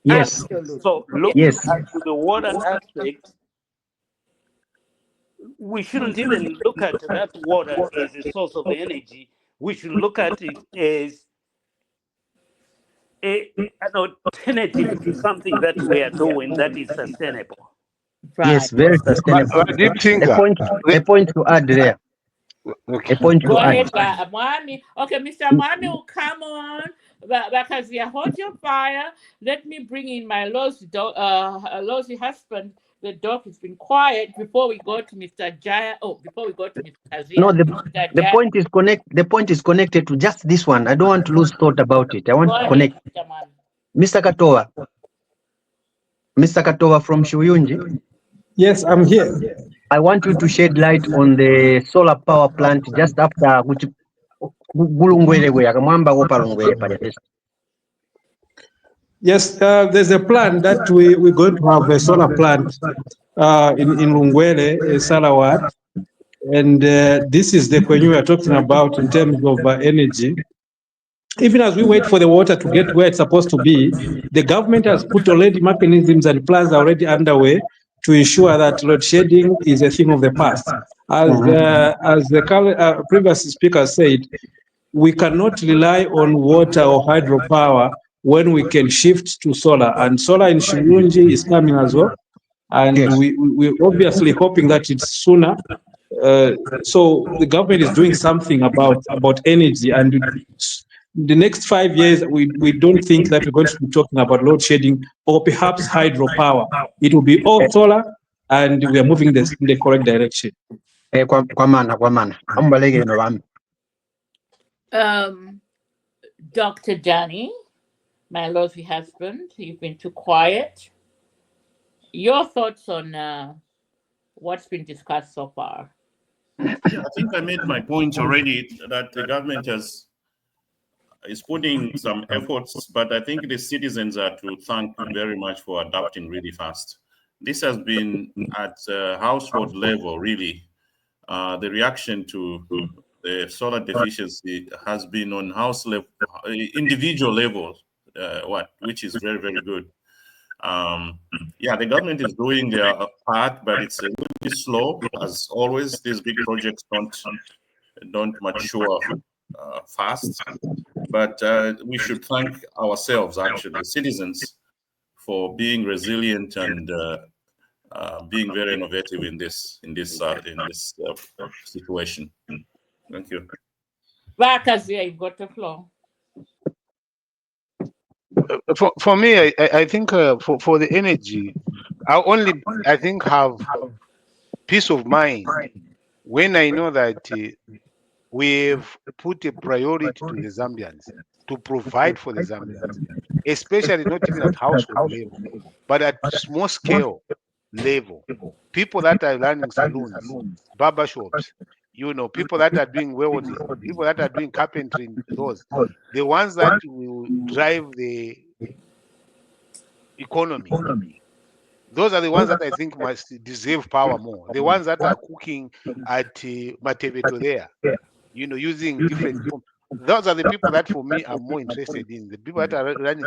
Yes, absolutely. So Yes. looking yes, at the water aspect, we shouldn't even look at that water as a source of energy. We should look at it as an alternative to something that we are doing that is sustainable. yes, Right. very sustainable. But deep A thinker, point, the- a point to add there. A okay. point Go to add. ahead, Mwami. Okay, Mr. Mwami will come on because we are hot your fire. Let me bring in my lousy husband. The dog has been quiet before we go to Mr. Jaya. Oh, before we go to Mr. No, Kazia. Mr. the Jaya. point is The point is connected to just this one. I don't want to lose thought about it. I want Go to ahead, connect. Mr. Mwami. Mr. Katoa, Mr. Katoa from Shuyunji. Yes, I'm here. I want you to shed light on the solar power plant just after Gulungwele gwe akamwamba go palungwele pale pesa. Yes, there's a plan that we're going to have a solar plant in Lungwele, Salawat. And this is the Kwenyu we are talking about in terms of energy. Even as we wait for the water to get where it's supposed to be, the government has put already mechanisms and plans already underway to ensure that load shedding is a thing of the past. As the previous speaker said, we cannot rely on water or hydropower when we can shift to solar. And solar in Shirunji is coming as well. And Yes. we're obviously hoping that it's sooner. So the government is doing something about energy, and the next 5 years we don't think that we're going to be talking about load shedding or perhaps hydropower. It will be all solar, and we are moving in the correct direction. Kwa maana. Ambalege no bam. Dr. Danny, my lovely husband, you've been too quiet. Your thoughts on what's been discussed so far? Yeah, I think I made my point already that the government is putting some efforts, but I think the citizens are to thank very much for adapting really fast. This has been at household level, really. The reaction to the solar deficiency has been on house level, individual level, which is very, very good. Yeah, the government is doing their part, but it's a little bit slow. As always, these big projects don't mature fast. But we should thank ourselves, actually, citizens, for being resilient and being very innovative in this situation. Thank you. Vakazia, you've got the floor. For me, I think for the energy, I think have peace of mind when I know that we've put a priority to the Zambians to provide for the Zambians, especially not even at household level, but at small scale level. People that are running saloons, barber shops, people that are doing welding, people that are doing carpentry, the ones that will drive the economy. Those are the ones that I think must deserve power more. The ones that are cooking at Matebeto there, using different form. Those are the people that for me are more interested in. The people that are running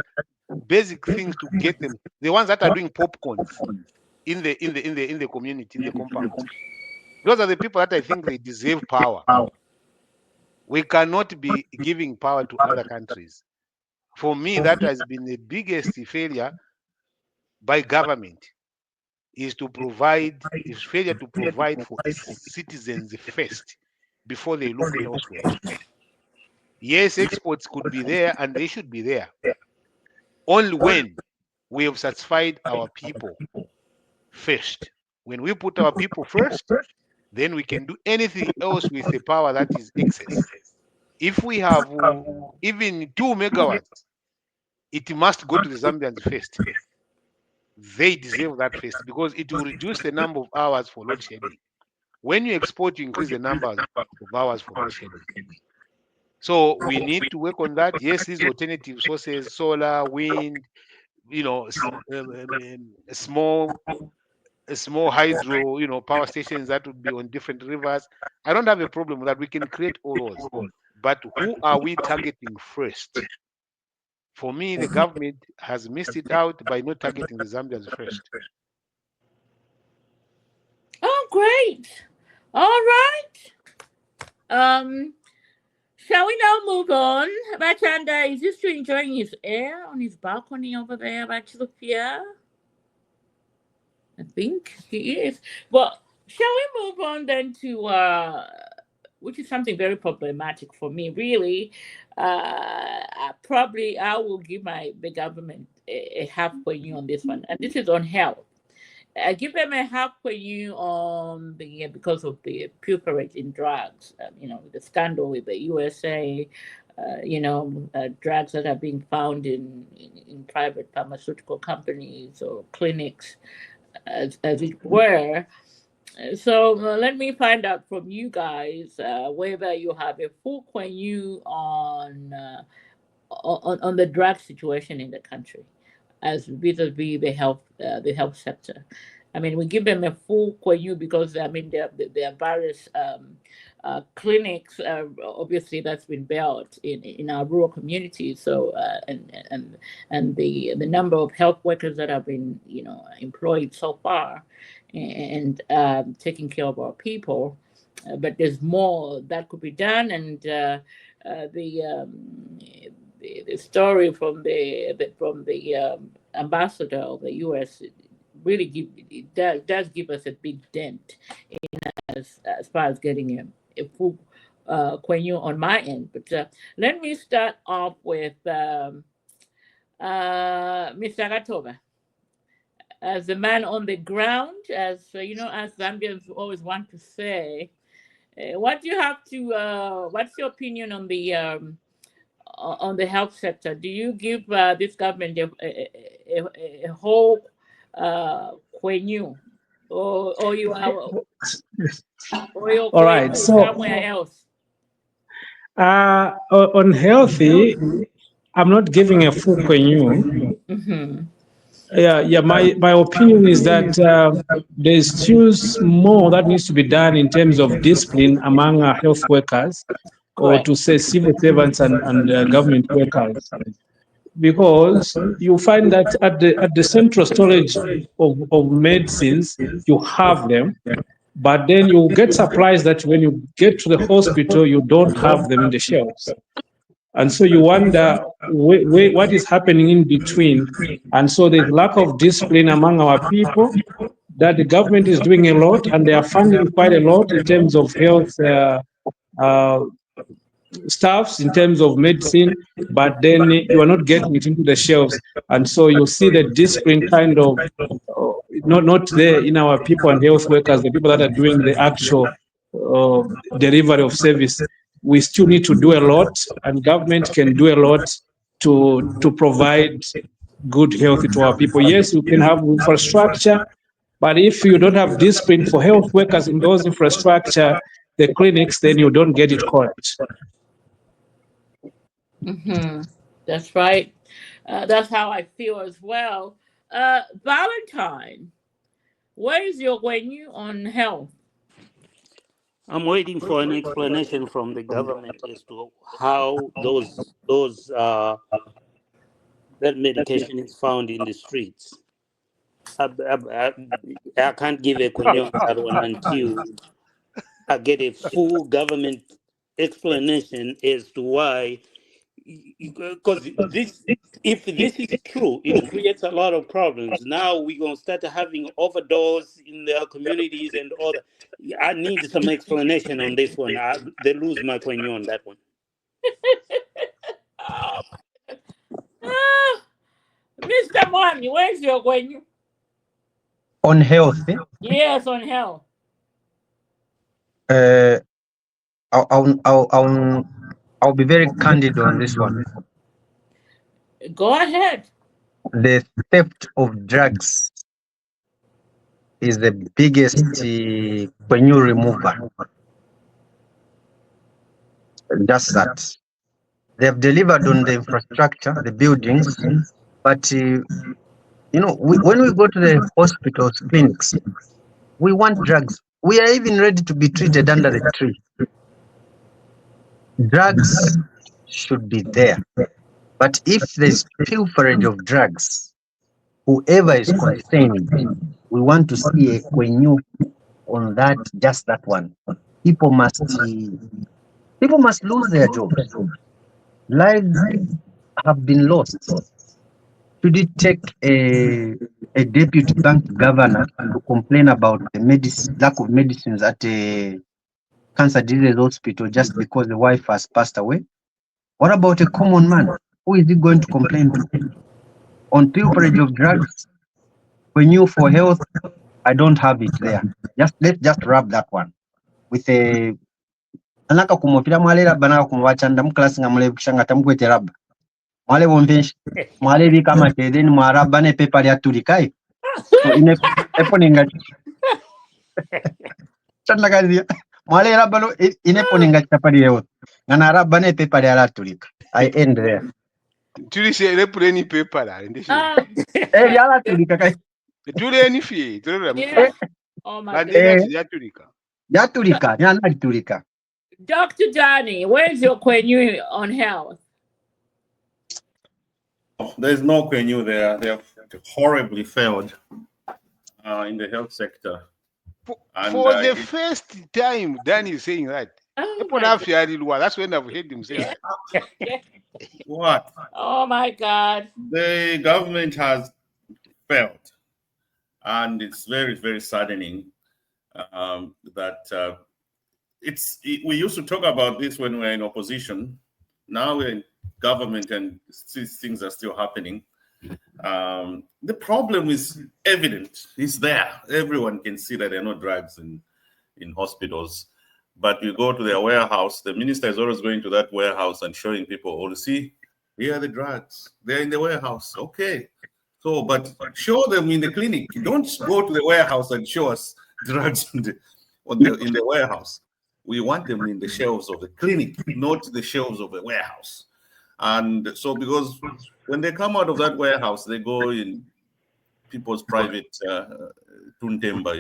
basic things to get them. The ones that are doing popcorns in the community, in the compounds. Those are the people that I think they deserve power. We cannot be giving power to other countries. For me, that has been the biggest failure by government. Is failure to provide for citizens first before they look elsewhere. Yes, exports could be there and they should be there. Only when we have satisfied our people first. When we put our people first, then we can do anything else with the power that is excess. If we have even 2 megawatts, it must go to the Zambians first. They deserve that first because it will reduce the number of hours for load shedding. When you export, you increase the numbers of hours for load shedding. So we need to work on that. Yes, these alternative sources, solar, wind, small hydro, power stations that would be on different rivers. I don't have a problem with that. We can create all those. But who are we targeting first? For me, the government has missed it out by not targeting the Zambians first. Oh, great. All right. Shall we now move on? Bachanda, is he still enjoying his air on his balcony over there, Bachilupia? I think he is. But shall we move on then to which is something very problematic for me, really. Probably I will give the government a halfway new on this one, and this is on health. I give them a halfway new on because of the purpurate in drugs. The scandal with the USA. Drugs that are being found in private pharmaceutical companies or clinics, as it were. So let me find out from you guys whether you have a full you on the drug situation in the country, as vis-a-vis the health sector. I mean, we give them a full you because there are various clinics, obviously that's been built in our rural communities. So and the number of health workers that have been employed so far and taking care of our people, but there's more that could be done. And the story from the ambassador of the U.S. really does give us a big dent as far as getting a full Quenyu on my end. But let me start off with Mr. Gatoba. As the man on the ground, as Zambians always want to say, what do you have to? What's your opinion on the health sector? Do you give this government a whole Quenyu, or you are, or your All right. Quenyu So somewhere else? on healthy, I'm not giving a full Quenyu. Mm-hmm. Yeah. My opinion is that there's still more that needs to be done in terms of discipline among our health workers, or Correct. to say civil servants and government workers, because you find that at the central storage of medicines, you have them, but then you get surprised that when you get to the hospital, you don't have them in the shelves. And so you wonder what is happening in between. And so there's lack of discipline among our people, that the government is doing a lot and they are funding quite a lot in terms of health uh, staffs, in terms of medicine, but then you are not getting it into the shelves. And so you see the discipline kind of not there in our people and health workers, the people that are doing the actual delivery of service. We still need to do a lot, and government can do a lot to provide good health to our people. Yes, you can have infrastructure, but if you don't have discipline for health workers in those infrastructure, the clinics, then you don't get it correct. Mm-hmm. That's right. That's how I feel as well. Valentine, where is your Quenyu on health? I'm waiting for an explanation from the government as to how that medication is found in the streets. I can't give a opinion on that one until I get a full government explanation as to why. Because if this is true, it creates a lot of problems. Now we're gonna start having overdose in their communities and all that. I need some explanation on this one. They lose my opinion on that one. Mr. Mwani, where's your Quenyu? On health, Yes, on health. Uh, I'll be very candid on this one. Go ahead. The theft of drugs is the biggest venue remover. Just that. They've delivered on the infrastructure, the buildings, but when we go to the hospitals, clinics, we want drugs. We are even ready to be treated under the tree. Drugs should be there. But if there's pilferage of drugs, whoever is concerned, we want to see a quenu on that, just that one. People must lose their jobs. Lives have been lost. Should it take a deputy bank governor to complain about the lack of medicines at a cancer disease hospital just because the wife has passed away? What about a common man? Who is he going to complain to? On pilferage of drugs, renew for health, I don't have it there. Let's just wrap that one with a anaka kumupira mwale labba naka kumwachanda muklasi nga mulebukisha nga tamukwete labba mwale bombenshi mwale bika matede ni mwarabba ne pepa lya tulikayo so ineponinga chandakazi mwale labba no ineponinga chapali leo ngana rabba ne pepa lya tulika. I end there. Tulishe lepuleni pepa la ndishe Yala tulika kai tuleni fi tulera Yeah. Oh my God. yatulika yana tulika. Dr. Danny, where's your quenu on health? There's no quenu there. They have horribly failed in the health sector. For the first time, Danny is saying that. That's when I've heard him say that. What? Oh my God. The government has failed. And it's very, very saddening that we used to talk about this when we were in opposition. Now we're in government and things are still happening. The problem is evident. It's there. Everyone can see that there are no drugs in hospitals. But you go to their warehouse, the minister is always going to that warehouse and showing people, oh, see, here are the drugs. They're in the warehouse. Okay. So, but show them in the clinic. Don't go to the warehouse and show us drugs in the warehouse. We want them in the shelves of the clinic, not the shelves of the warehouse. And so, because when they come out of that warehouse, they go in people's private tuntemba,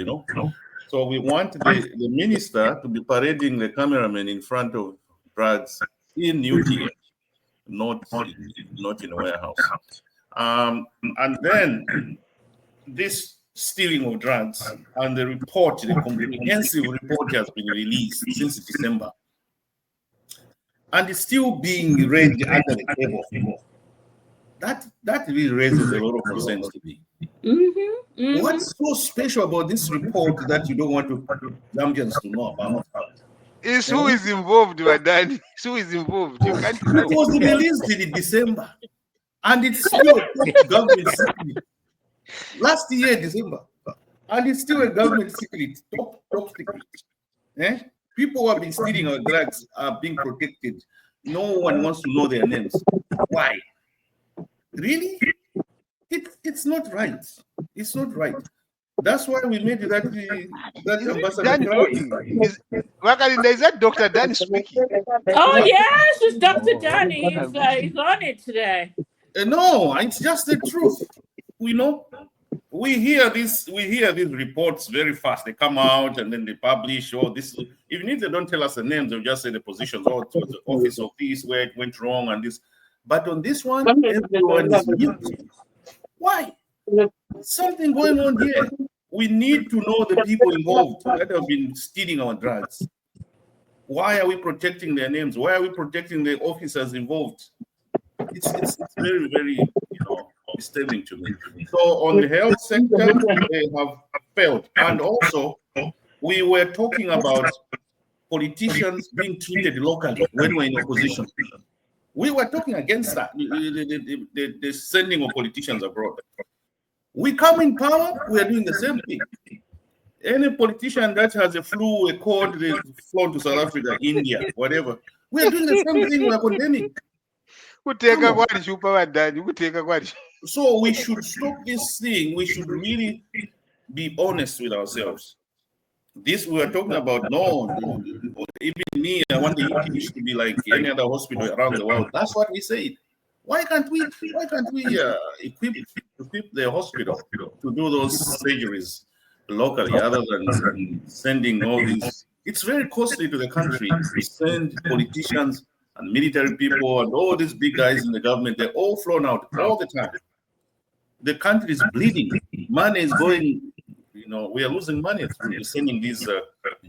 So we want the minister to be parading the cameraman in front of drugs in UTH, not in a warehouse. And then this stealing of drugs and the comprehensive report has been released since December. And it's still being read under the table. That really raises a lot of concerns to me. Mm-hmm, mm-hmm. What's so special about this report that you don't want Zambians to know about? It's who is involved, Danny. Who is involved? You can't know. It was released in December. And it's still a government secret. Last year, December. And it's still a government secret. Top secret. People who have been stealing our drugs are being protected. No one wants to know their names. Why? Really? It's not right. It's not right. That's why we made that ambassador. Is that Dr. Danny speaking? Oh yes, it's Dr. Danny. He's on it today. No, it's just the truth. We hear these reports very fast. They come out and then they publish all this. Even if they don't tell us the names, they'll just say the positions, or to the office of this, where it went wrong and this. But on this one, everyone is mute. Why? Something going on here. We need to know the people involved that have been stealing our drugs. Why are we protecting their names? Why are we protecting the officers involved? It's very, very, disturbing to me. So on the health sector, they have failed. And also, we were talking about politicians being treated locally when we're in opposition. We were talking against that, the sending of politicians abroad. We come in power, we are doing the same thing. Any politician that has a flu, a cold, they flown to South Africa, India, whatever. We are doing the same thing. We are condemning. So we should stop this thing. We should really be honest with ourselves. This we are talking about. No, even me, I want the EPH to be like any other hospital around the world. That's what we said. Why can't we equip the hospital to do those surgeries locally, other than sending all these? It's very costly to the country to send politicians and military people and all these big guys in the government. They're all flown out all the time. The country is bleeding. Money is going. We are losing money through sending these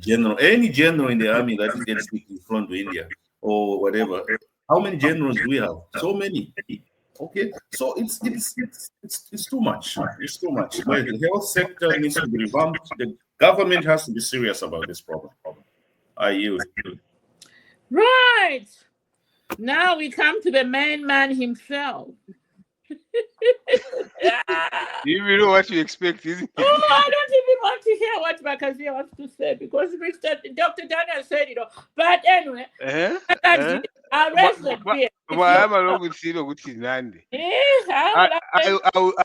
any general in the army that gets flown to India or whatever. How many generals do we have? So many. Okay, so it's too much. It's too much. The health sector needs to be revamped. The government has to be serious about this problem. I yield. Right. Now we come to the main man himself. You even know what you expect, isn't it? Oh, I don't even want to hear what Makazia wants to say because Dr. Daniel said it all. But anyway, I rest the fear.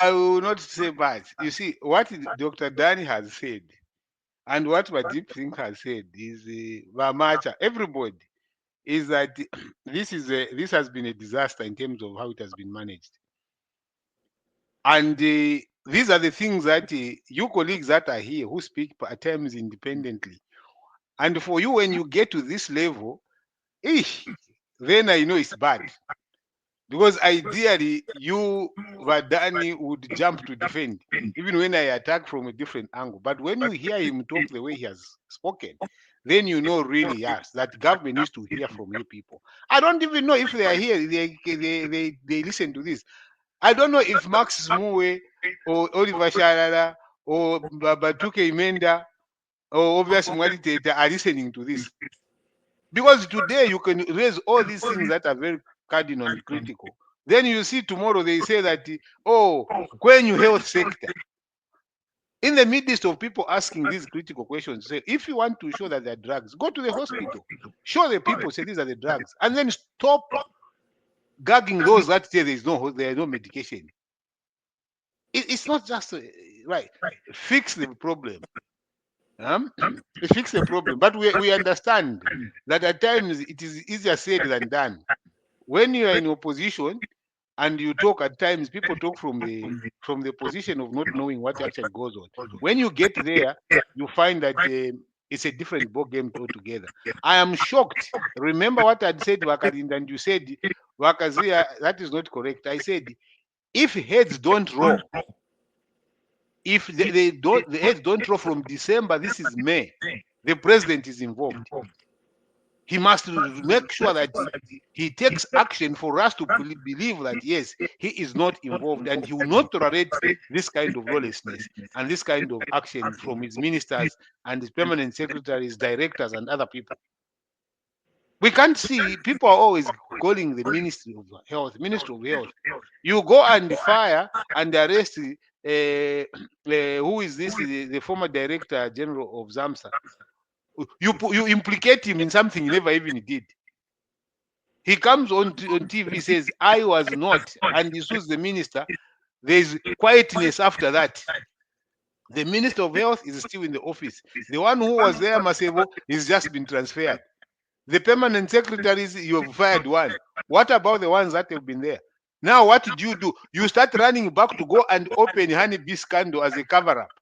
I will not say bad. You see, what Dr. Dani has said and what Deep Think has said is Vamacha, everybody, is that this has been a disaster in terms of how it has been managed. And these are the things that you colleagues that are here who speak at times independently. And for you, when you get to this level, then I know it's bad. Because ideally, you, Vadani, would jump to defend, even when I attack from a different angle. But when you hear him talk the way he has spoken, then you know really, yes, that government needs to hear from you people. I don't even know if they are here, they listen to this. I don't know if Max Smue or Oliver Sharara or Batuke Imenda or Obvious Mwaliteta are listening to this. Because today you can raise all these things that are very cardinal and critical. Then you see tomorrow they say that, when you health sector. In the midst of people asking these critical questions, say, if you want to show that they're drugs, go to the hospital. Show the people, say these are the drugs. And then stop gagging those that say there is no medication. It's not just right. Fix the problem. Fix the problem. But we understand that at times it is easier said than done. When you are in opposition and you talk, at times people talk from the position of not knowing what actually goes on. When you get there, you find that it's a different ball game altogether. I am shocked. Remember what I said, Wakarinda, and you said, Wakazia, that is not correct. I said, if heads don't roll, if the heads don't roll from December, this is May, the president is involved. He must make sure that he takes action for us to believe that, yes, he is not involved and he will not tolerate this kind of lawlessness and this kind of action from his ministers and his permanent secretaries, directors, and other people. We can't see, people are always calling the Ministry of Health. You go and fire and arrest, who is this, the former Director General of ZAMSA. You implicate him in something he never even did. He comes on TV, says, I was not, and he sues the minister. There's quietness after that. The Minister of Health is still in the office. The one who was there, Masebo, is just been transferred. The permanent secretaries, you have fired one. What about the ones that have been there? Now, what did you do? You start running back to go and open Honeybee scandal as a cover-up.